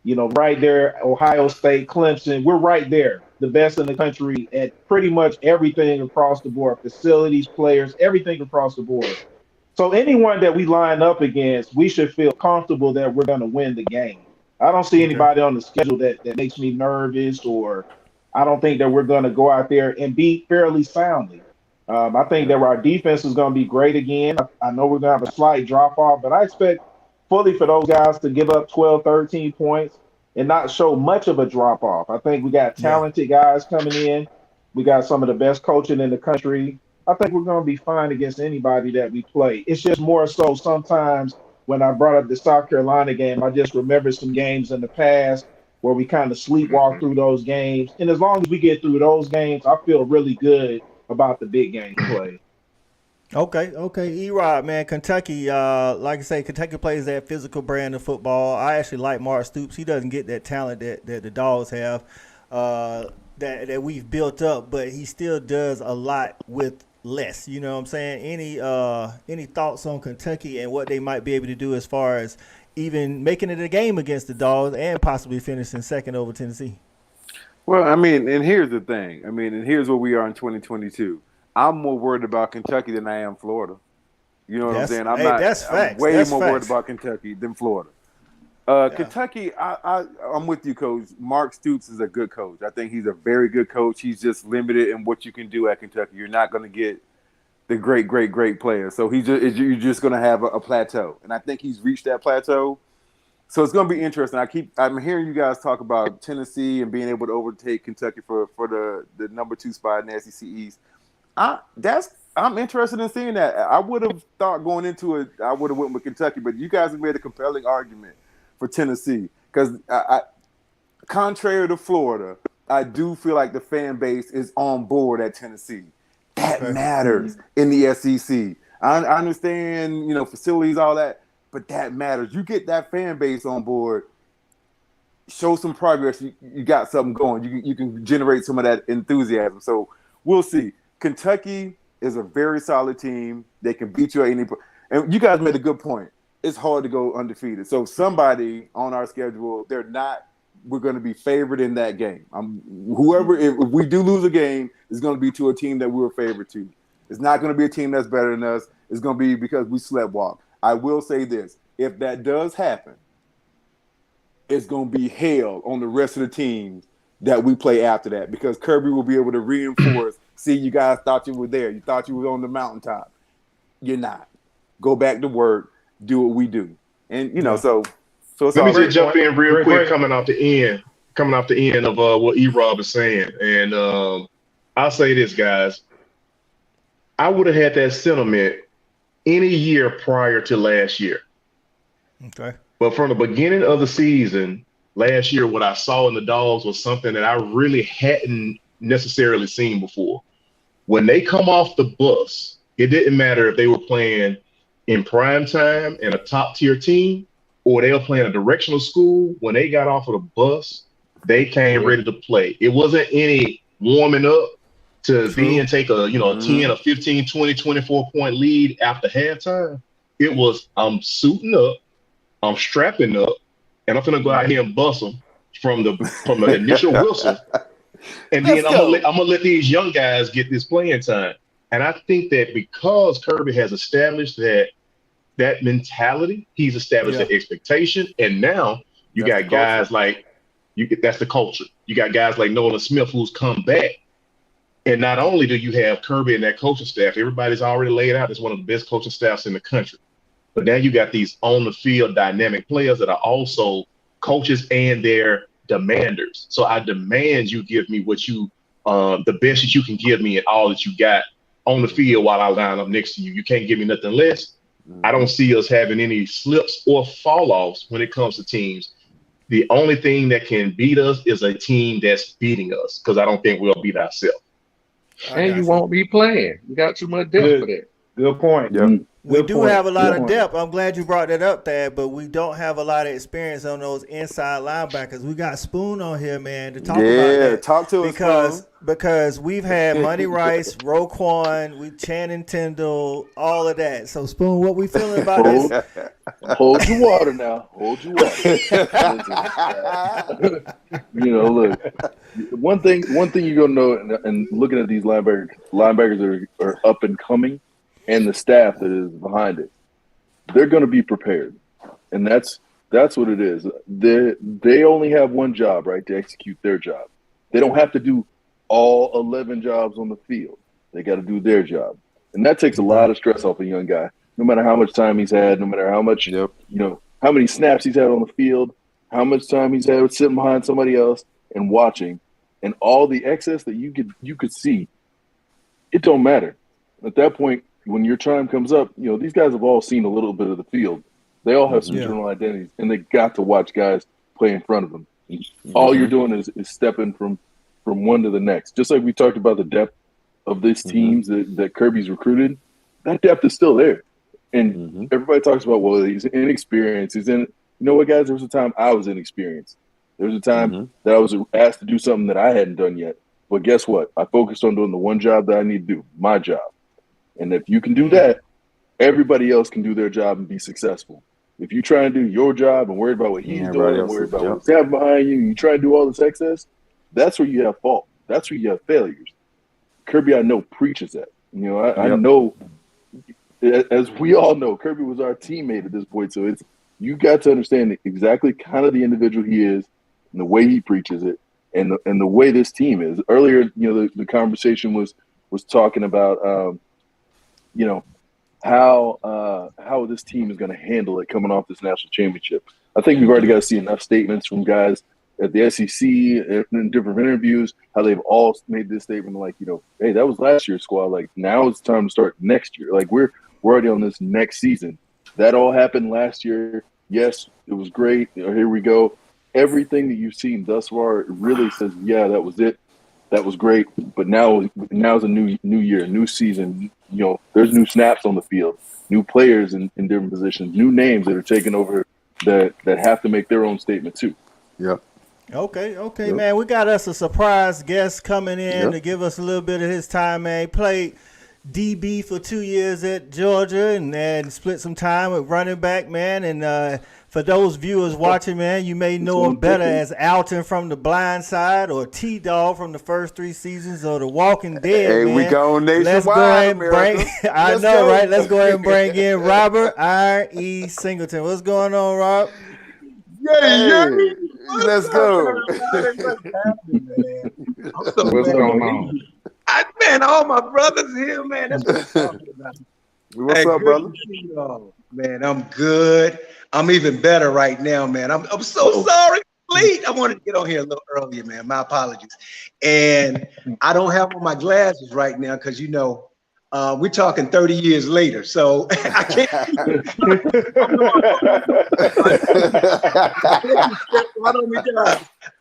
right there, Ohio State, Clemson. We're right there, the best in the country at pretty much everything across the board, facilities, players, everything across the board. So anyone that we line up against, we should feel comfortable that we're going to win the game. I don't see anybody on the schedule that makes me nervous, or I don't think that we're going to go out there and beat fairly soundly. I think that our defense is going to be great again. I know we're going to have a slight drop-off, but I expect fully for those guys to give up 12, 13 points and not show much of a drop-off. I think we got talented guys coming in. We got some of the best coaching in the country. I think we're going to be fine against anybody that we play. It's just more so sometimes when I brought up the South Carolina game, I just remember some games in the past where we kind of sleepwalk through those games. And as long as we get through those games, I feel really good about the big game play. Okay. E-Rod, man, Kentucky, like I say, Kentucky plays that physical brand of football. I actually like Mark Stoops. He doesn't get that talent that the Dogs have, that we've built up, but he still does a lot with less. You know what I'm saying? Any thoughts on Kentucky and what they might be able to do as far as even making it a game against the Dogs and possibly finishing second over Tennessee? Well, and here's the thing. And here's where we are in 2022. I'm more worried about Kentucky than I am Florida. You know what I'm saying? That's facts. I'm way that's more facts. worried about Kentucky than Florida. Kentucky, I'm with you, Coach. Mark Stoops is a good coach. I think he's a very good coach. He's just limited in what you can do at Kentucky. You're not going to get the great players. So you're just going to have a plateau. And I think he's reached that plateau. So it's going to be interesting. I'm hearing you guys talk about Tennessee and being able to overtake Kentucky for the number 2 spot in the SEC East. I'm interested in seeing that. I would have thought going into it, I would have went with Kentucky, but you guys have made a compelling argument for Tennessee because contrary to Florida, I do feel like the fan base is on board at Tennessee. That matters in the SEC. I understand, facilities, all that, but that matters. You get that fan base on board, show some progress. You got something going. You can generate some of that enthusiasm. So we'll see. Kentucky is a very solid team. They can beat you at any point. And you guys made a good point. It's hard to go undefeated. So somebody on our schedule, we're going to be favored in that game. If we do lose a game, it's going to be to a team that we were favored to. It's not going to be a team that's better than us. It's going to be because we sleptwalk. I will say this. If that does happen, it's going to be hell on the rest of the teams that we play after that because Kirby will be able to reinforce, see, you guys thought you were there. You thought you were on the mountaintop. You're not. Go back to work. Do what we do. And, so it's let me just jump in real quick, great. coming off the end of what E-Rob is saying. And I'll say this, guys. I would have had that sentiment any year prior to last year. Okay. But from the beginning of the season, last year, what I saw in the Dogs was something that I really hadn't necessarily seen before. When they come off the bus, it didn't matter if they were playing in prime time and a top-tier team, or they were playing a directional school. When they got off of the bus, they came ready to play. It wasn't any warming up to be and take a 10, a 15, 20, 24-point lead after halftime. It was, I'm suiting up, I'm strapping up, and I'm gonna go out here and bust them from the initial whistle, and then I'm gonna let these young guys get this playing time. And I think that because Kirby has established that mentality, he's established that expectation, and now you got guys like that's the culture. You got guys like Nolan Smith who's come back. And not only do you have Kirby and that coaching staff, everybody's already laid out as one of the best coaching staffs in the country. But now you got these on the field dynamic players that are also coaches and they're demanders. So I demand you give me what you the best that you can give me and all that you got on the field while I line up next to you. You can't give me nothing less. I don't see us having any slips or fall offs when it comes to teams. The only thing that can beat us is a team that's beating us, because I don't think we'll beat ourselves. And you won't be playing. You got too much depth for that. Good point. Yeah. We do have a lot of depth. I'm glad you brought that up, Thad, but we don't have a lot of experience on those inside linebackers. We got Spoon on here, man, to talk about that. Talk to us, because we've had Money Rice, Roquan, Channing Tindall, all of that. So, Spoon, what we feeling about this? Hold your water now. Hold your water. Look. One thing you're gonna know, and looking at these linebackers that are up and coming, and the staff that is behind it, they're going to be prepared, and that's what it is. They only have one job, right, to execute their job. They don't have to do all 11 jobs on the field. They got to do their job, and that takes a lot of stress off a young guy. No matter how much time he's had, no matter how much how many snaps he's had on the field, how much time he's had sitting behind somebody else and watching, and all the excess that you could see, it don't matter at that point. When your time comes up, these guys have all seen a little bit of the field. They all have some general identities, and they got to watch guys play in front of them. All you're doing is stepping from one to the next. Just like we talked about the depth of these teams that Kirby's recruited, that depth is still there. And everybody talks about, well, he's inexperienced. You know what, guys? There was a time I was inexperienced. There was a time that I was asked to do something that I hadn't done yet. But guess what? I focused on doing the one job that I need to do, my job. And if you can do that, everybody else can do their job and be successful. If you try and do your job and worry about what he's doing and worry about what's happening behind you, and you try and do all this excess, that's where you have fault. That's where you have failures. Kirby, I know, preaches that. I know, as we all know, Kirby was our teammate at this point. So you got to understand exactly kind of the individual he is and the way he preaches it and the way this team is. Earlier, the conversation was talking about how this team is going to handle it coming off this national championship. I think we've already got to see enough statements from guys at the SEC in different interviews, how they've all made this statement like, hey, that was last year's squad. Like, now it's time to start next year. Like, we're already on this next season. That all happened last year. Yes, it was great. Here we go. Everything that you've seen thus far really says, yeah, that was it. That was great. But now's a new year, new season. There's new snaps on the field, new players in different positions, new names that are taking over that have to make their own statement too. Yeah. Okay, man. We got us a surprise guest coming in to give us a little bit of his time, man. He played DB for 2 years at Georgia and then split some time with running back, man. And for those viewers watching, man, you may know him better as Alton from The Blind Side or T-Dog from the first 3 seasons or The Walking Dead. Hey, man. we going nationwide. Let's go ahead and bring. I know, go. right? Let's go ahead and bring in Robert R.E. Singleton. What's going on, Rob? Hey, let's go. What's going on? Man, all my brothers here, man. That's what I'm talking about. What's up, brother? Man, I'm good. I'm even better right now, man. I'm so sorry. Late. I wanted to get on here a little earlier, man. My apologies. And I don't have on my glasses right now because we're talking 30 years later, so I can't.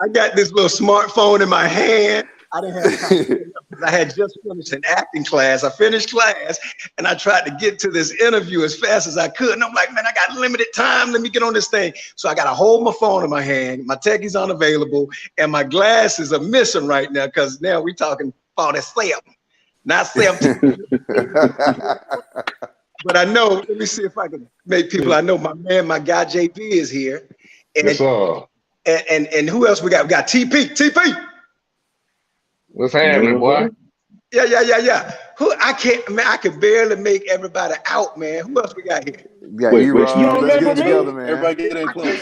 I got this little smartphone in my hand. I didn't have time. I had just finished an acting class. I finished class, and I tried to get to this interview as fast as I could. And I'm like, man, I got limited time. Let me get on this thing. So I got to hold my phone in my hand. My techie's unavailable, and my glasses are missing right now because now we're talking 47. Not 17. But I know, let me see if I can make people, I know my guy JB is here. Yes, sir. And who else we got? We got TP. TP. What's happening, boy? Yeah. Who I can't, man. I could barely make everybody out, man. Who else we got here? Yeah, Wait, E-Rob. you don't Let's get it remember me? together, man. Everybody get in close.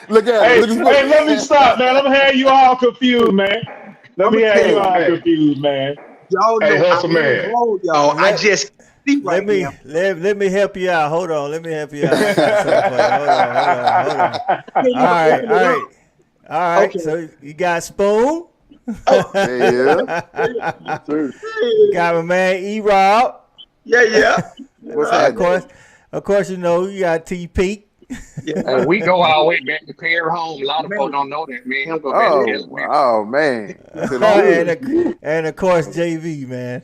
Look at Hey, it. Look at let me stop, man. I'm having you all confused, man. Let me have you all confused, man. Y'all know Hey, hustle I'm man. wrong, y'all. I just see right now. Let me help you out. Hold on. Let me help you out. Hold on. All right. Okay. So you got Spoon. yeah. Sir. Got my man E-Rob. Yeah. What's Of happening? course, you know you got T-Peak. And we go all the way back to Perry Home. A lot of folks don't know that, man. He'll go back to his man. Oh man. To the and of course JV, man.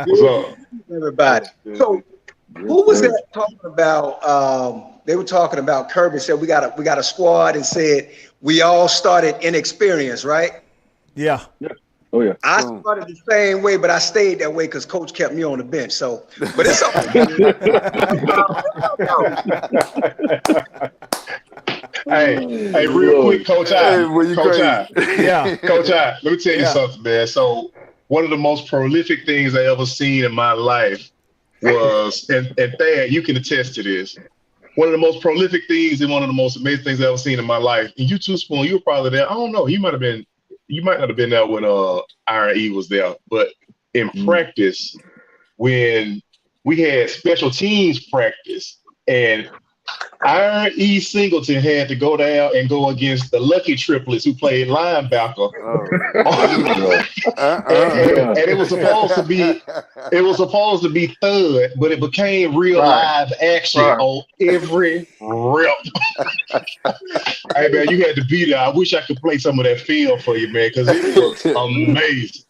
What's up? Everybody. So who was that talking about? They were talking about Kirby said we got a squad and said we all started inexperienced, right? Yeah. Oh yeah. I started the same way, but I stayed that way because Coach kept me on the bench. So, but it's Hey, real quick, Coach I. Coach I. Yeah. Coach I, let me tell you something, man. So one of the most prolific things I ever seen in my life was, and Thad, you can attest to this. One of the most prolific things and one of the most amazing things I ever seen in my life. And you too, Spoon, you were probably there. I don't know. You might not have been there when Iron E was there. But in practice, when we had special teams practice, and Iron E Singleton had to go down and go against the Lucky Triplets who played linebacker. And it was supposed to be thud, but it became real live action on every rep. Hey man, you had to be there. I wish I could play some of that film for you, man, because it was amazing.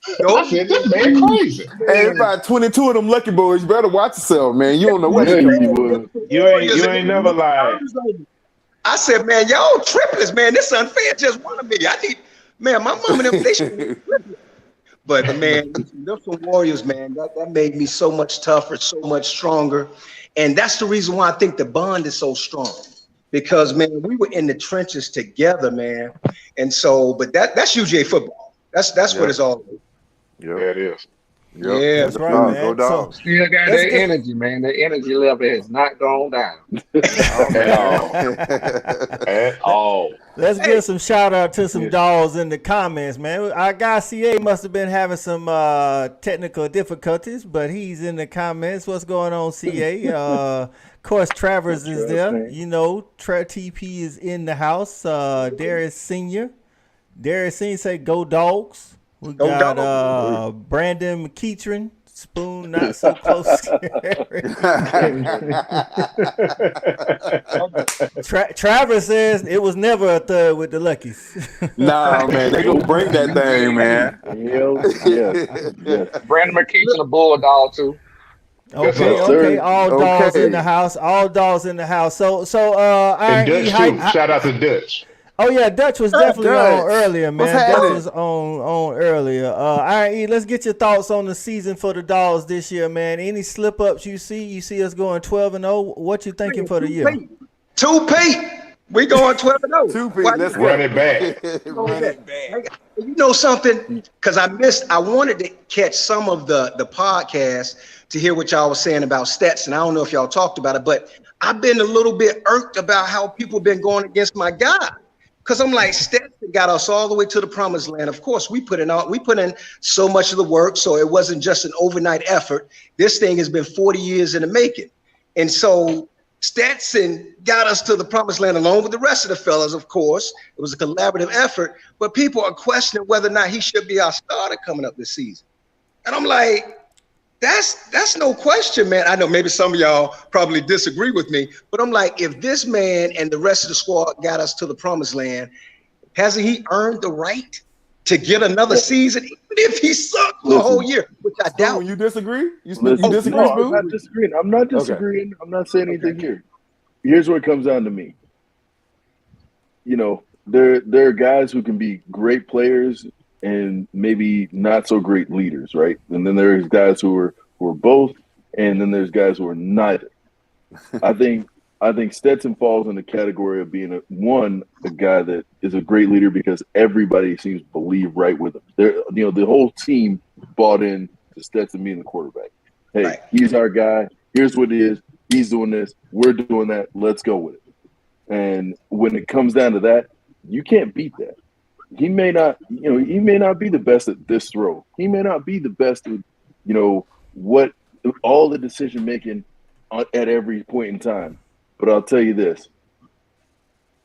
I said, this man crazy. Hey, about 22 of them lucky boys. You better watch yourself, man. You don't know what Yeah, he was. You ain't never lied. I said, man, y'all triplets, man. This is unfair. Just one of me. I need, man, my mom and them, they should be triplets. But man, them some Warriors, man, that made me so much tougher, so much stronger. And that's the reason why I think the bond is so strong. Because, man, we were in the trenches together, man. And so, but that's UGA football. That's what it's all about. Yeah, it is. Yep. Yeah, That's right, man. Go Dogs. Still got that energy, man. The energy level has not gone down. At all. Let's give some shout out to some dogs in the comments, man. Our guy CA must have been having some technical difficulties, but he's in the comments. What's going on, CA? Of course, Travers is there. You know, TP is in the house. Darius Senior say go Dogs. We got Brandon McKeitron. Spoon not so close. Travers says it was never a third with the Luckies. Nah, man, they gonna bring that thing, man. Yes. Brandon McKeitron, a Bulldog too. Okay. All dogs in the house. All dogs in the house. So And Dutch too. Shout out to Dutch. Oh yeah, Dutch was definitely on earlier, man. What's Dutch happening? was on earlier. Iron E, let's get your thoughts on the season for the Dogs this year, man. Any slip ups you see? You see us going 12-0. What you thinking for the year? 2P. We going 12-0. 2P. Let's Run it back. Run it back. You know something? Because I wanted to catch some of the podcast to hear what y'all was saying about Stetson. I don't know if y'all talked about it, but I've been a little bit irked about how people been going against my guy. Because I'm like, Stetson got us all the way to the promised land. Of course, we put in so much of the work, so it wasn't just an overnight effort. This thing has been 40 years in the making. And so Stetson got us to the promised land along with the rest of the fellas, of course. It was a collaborative effort, but people are questioning whether or not he should be our starter coming up this season. And I'm like, that's no question, man. I know maybe some of y'all probably disagree with me, but I'm like, if this man and the rest of the squad got us to the promised land, hasn't he earned the right to get another season, even if he sucked the whole year, which I doubt. You disagree? You Listen, disagree, no, Spoon? I'm not disagreeing. I'm not disagreeing. I'm not saying anything here. Here's what it comes down to me. You know, there are guys who can be great players and maybe not so great leaders, right? And then there's guys who are both, and then there's guys who are neither. I think Stetson falls in the category of being a guy that is a great leader because everybody seems to believe right with him. The whole team bought in to Stetson being the quarterback. Hey, Right. He's our guy. Here's what it is. He's doing this. We're doing that. Let's go with it. And when it comes down to that, you can't beat that. He may not be the best at this throw. He may not be the best at, what all the decision making at every point in time. But I'll tell you this: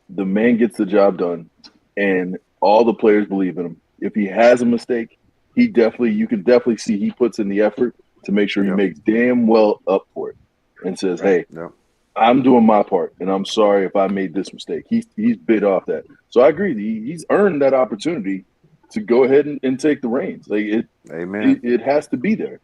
the man gets the job done, and all the players believe in him. If he has a mistake, you can definitely see he puts in the effort to make sure he makes damn well up for it, and says, "Hey, I'm doing my part, and I'm sorry if I made this mistake." He's bit off that. So I agree. He's earned that opportunity to go ahead and take the reins. It has to be there.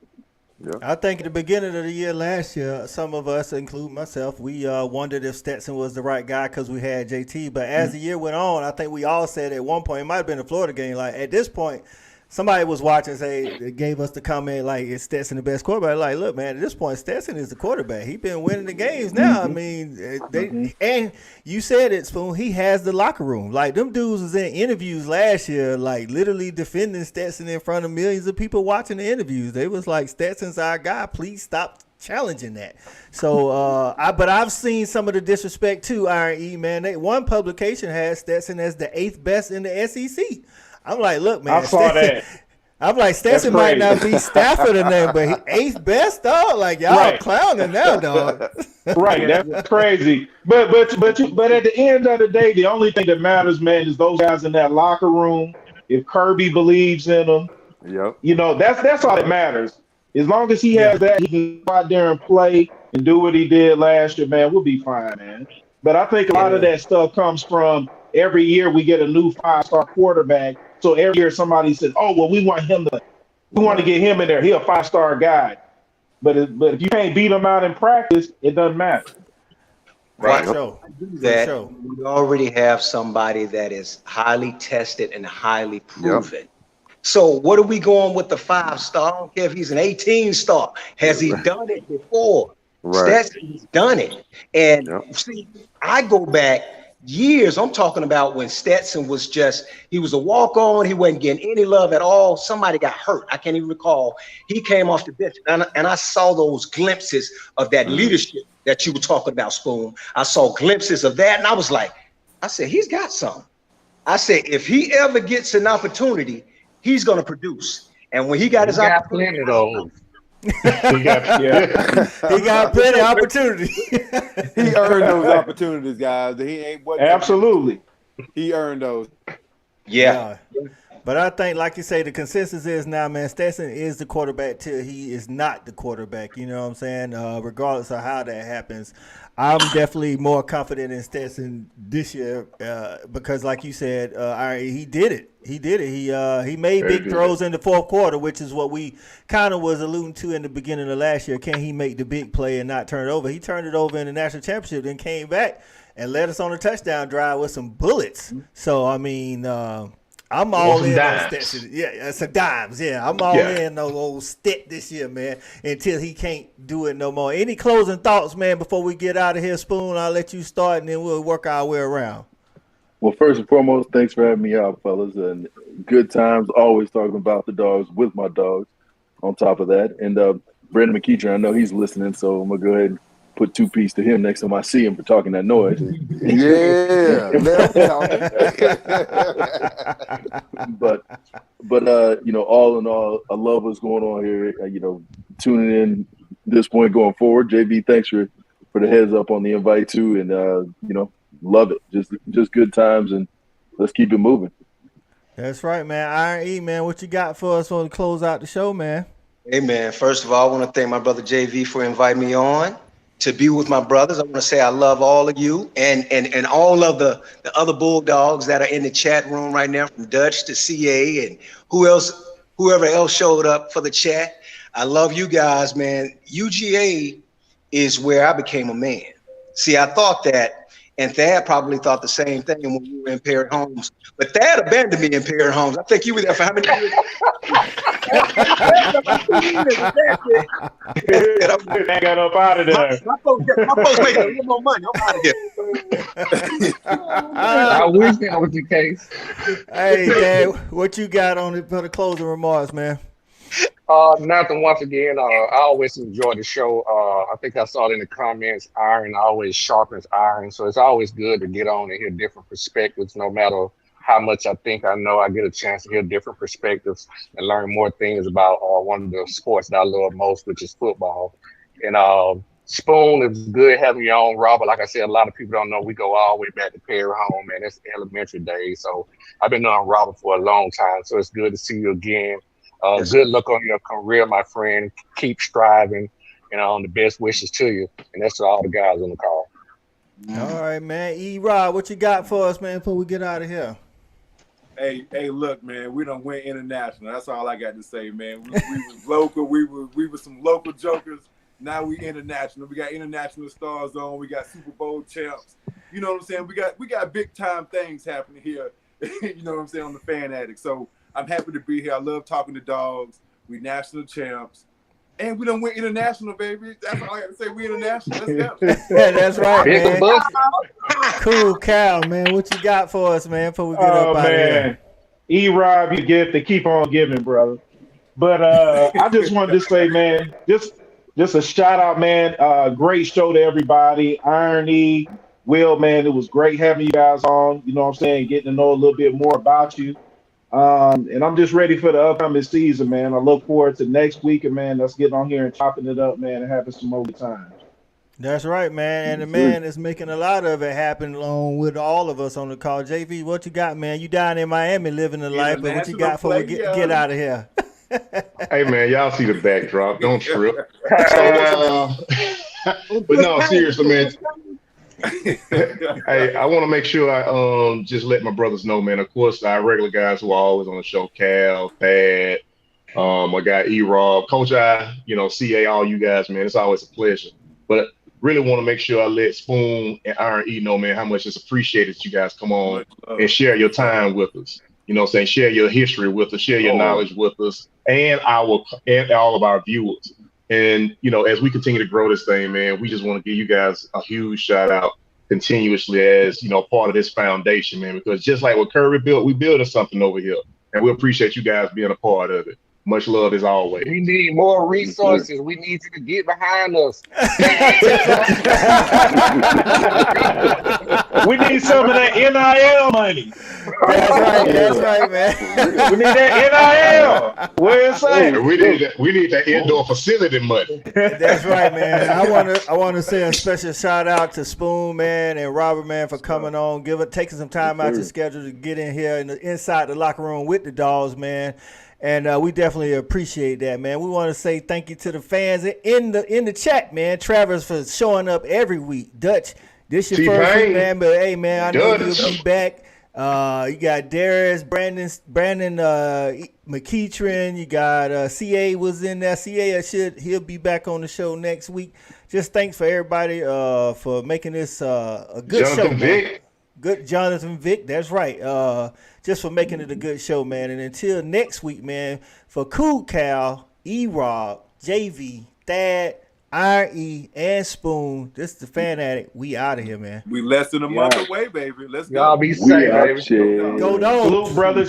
Yeah. I think at the beginning of the year last year, some of us, including myself, we wondered if Stetson was the right guy because we had JT. But as the year went on, I think we all said at one point, it might have been a Florida game, like at this point, somebody was watching, gave us the comment, like, is Stetson the best quarterback? Like, look, man, at this point, Stetson is the quarterback. He's been winning the games now. I mean, and you said it, Spoon, he has the locker room. Like, them dudes was in interviews last year, like, literally defending Stetson in front of millions of people watching the interviews. They was like, Stetson's our guy. Please stop challenging that. So, but I've seen some of the disrespect too, Iron E, man. One publication has Stetson as the 8th best in the SEC. I'm like, look, man. I saw that. I'm like, Stetson might not be Stafford or nothing, but he 8th best, dog. Like, y'all clowning now, dog. Right, that's crazy. But at the end of the day, the only thing that matters, man, is those guys in that locker room. If Kirby believes in them, that's all that matters. As long as he has that, he can go out there and play and do what he did last year, man, we'll be fine, man. But I think a lot of that stuff comes from every year we get a new 5-star quarterback. So every year somebody says, "Oh, well, we want to get him in there. He's a 5-star guy." But if you can't beat him out in practice, it doesn't matter. Right. So that we already have somebody that is highly tested and highly proven. Yep. So what are we going with the 5-star? I don't care if he's an 18-star. Has he done it before? Right. Stetson's done it. And see, I go back years. I'm talking about when Stetson was he was a walk-on. He wasn't getting any love at all. Somebody got hurt. I can't even recall. He came off the bench, and I saw those glimpses of that leadership that you were talking about, Spoon. I saw glimpses of that, and I said, he's got something. I said, if he ever gets an opportunity, he's going to produce. And when he got his opportunity, he got plenty of opportunity. He earned those opportunities, guys. He ain't what absolutely. He earned those. Yeah. But I think, like you say, the consensus is now, man, Stetson is the quarterback till he is not the quarterback. You know what I'm saying? Regardless of how that happens, I'm definitely more confident in Stetson this year because, like you said, he did it. He made big throws in the fourth quarter, which is what we kind of was alluding to in the beginning of last year. Can he make the big play and not turn it over? He turned it over in the national championship, then came back and led us on a touchdown drive with some bullets. So, I mean, I'm all in on Stetson. Yeah, some dimes. Yeah, I'm all in on old Stet this year, man, until he can't do it no more. Any closing thoughts, man, before we get out of here, Spoon? I'll let you start, and then we'll work our way around. Well, first and foremost, thanks for having me out, fellas. And good times, always talking about the dogs with my dogs on top of that. And Brandon McKeitron, I know he's listening, so I'm going to go ahead and put 2 pieces to him next time I see him for talking that noise. But all in all, I love what's going on here. Tuning in this point going forward. JB, thanks for the heads up on the invite too, and love it. Just good times, and let's keep it moving. That's right, man. Iron E, man, what you got for us to close out the show, man? Hey, man. First of all, I want to thank my brother JV for inviting me on to be with my brothers. I want to say I love all of you and all of the other Bulldogs that are in the chat room right now, from Dutch to CA and whoever else showed up for the chat. I love you guys, man. UGA is where I became a man. See, I thought that And Thad probably thought the same thing when we were in Perry Homes. But Thad abandoned me in Perry Homes. I think you were there for how many years? I got up out of there. My folks making a little more money. I'm out of here. I wish that was the case. Hey, Dad, what you got on it for the closing remarks, man? Nothing. Once again, I always enjoy the show. I think I saw it in the comments. Iron always sharpens iron, so it's always good to get on and hear different perspectives. No matter how much I think I know, I get a chance to hear different perspectives and learn more things about one of the sports that I love most, which is football. And Spoon, it was good having you on, Robert. Like I said, a lot of people don't know we go all the way back to Perry Home, man. It's elementary days, so I've been knowing Robert for a long time. So it's good to see you again. Good luck on your career, my friend. Keep striving, the best wishes to you. And that's to all the guys on the call. All right, man. E-Rod, what you got for us, man, before we get out of here? Hey, look, man, we done went international. That's all I got to say, man. We was local. We were some local jokers. Now we international. We got international stars on. We got Super Bowl champs. You know what I'm saying? We got big time things happening here. You know what I'm saying, on the Fan Addict. So I'm happy to be here. I love talking to dogs. We national champs. And we done went international, baby. That's all I got to say. We international. Let's go. Yeah, that's right, man. Cool cow, man. What you got for us, man, before we get up out of here? E-Rob, you gift to keep on giving, brother. But I just wanted to say, man, just a shout out, man. Great show to everybody. Iron E, Will, man, it was great having you guys on. You know what I'm saying? Getting to know a little bit more about you. And I'm just ready for the upcoming season, man. I look forward to next week, and man, let's get on here and chopping it up, man, and having some more time. That's right, man. And the man is making a lot of it happen along with all of us on the call. JV, what you got, man? You down in Miami living the life, but what you got before we get out of here? Hey, man, y'all see the backdrop. Don't trip. But no, seriously, man. Hey, I want to make sure I just let my brothers know, man. Of course, our regular guys who are always on the show, Cal, Thad, my guy E-Rob, Coach I, CA, all you guys, man. It's always a pleasure. But really want to make sure I let Spoon and Iron E know, man, how much it's appreciated that you guys come on and share your time with us. You know what I'm saying? Share your history with us, share your knowledge with us, and all of our viewers. And, as we continue to grow this thing, man, we just want to give you guys a huge shout out continuously as, part of this foundation, man, because just like what Curry built, we building something over here. And we appreciate you guys being a part of it. Much love as always. We need more resources. We need you to get behind us. We need some of that NIL money. That's right, man. We need that NIL. Where's it? We need that indoor facility money. That's right, man. I want to say a special shout out to Spoon, man, and Robert, man, for coming on, taking some time out your schedule to get in here inside the locker room with the dogs, man. And we definitely appreciate that, man. We want to say thank you to the fans in the chat, man. Travis for showing up every week. Dutch, this your first week, man. But hey, man, I know you'll be back. You got Darius, Brandon McKeitron. You got CA was in there. CA he'll be back on the show next week. Just thanks for everybody for making this a good show, man. Good Jonathan Vick, that's right. Just for making it a good show, man. And until next week, man, for Cool Cal, E-Rob, JV, Thad, Iron E, and Spoon, this is the Fan Addict. We out of here, man. We less than a month away, baby. Let's go. Y'all be safe, baby. Go dogs. Salute, brothers.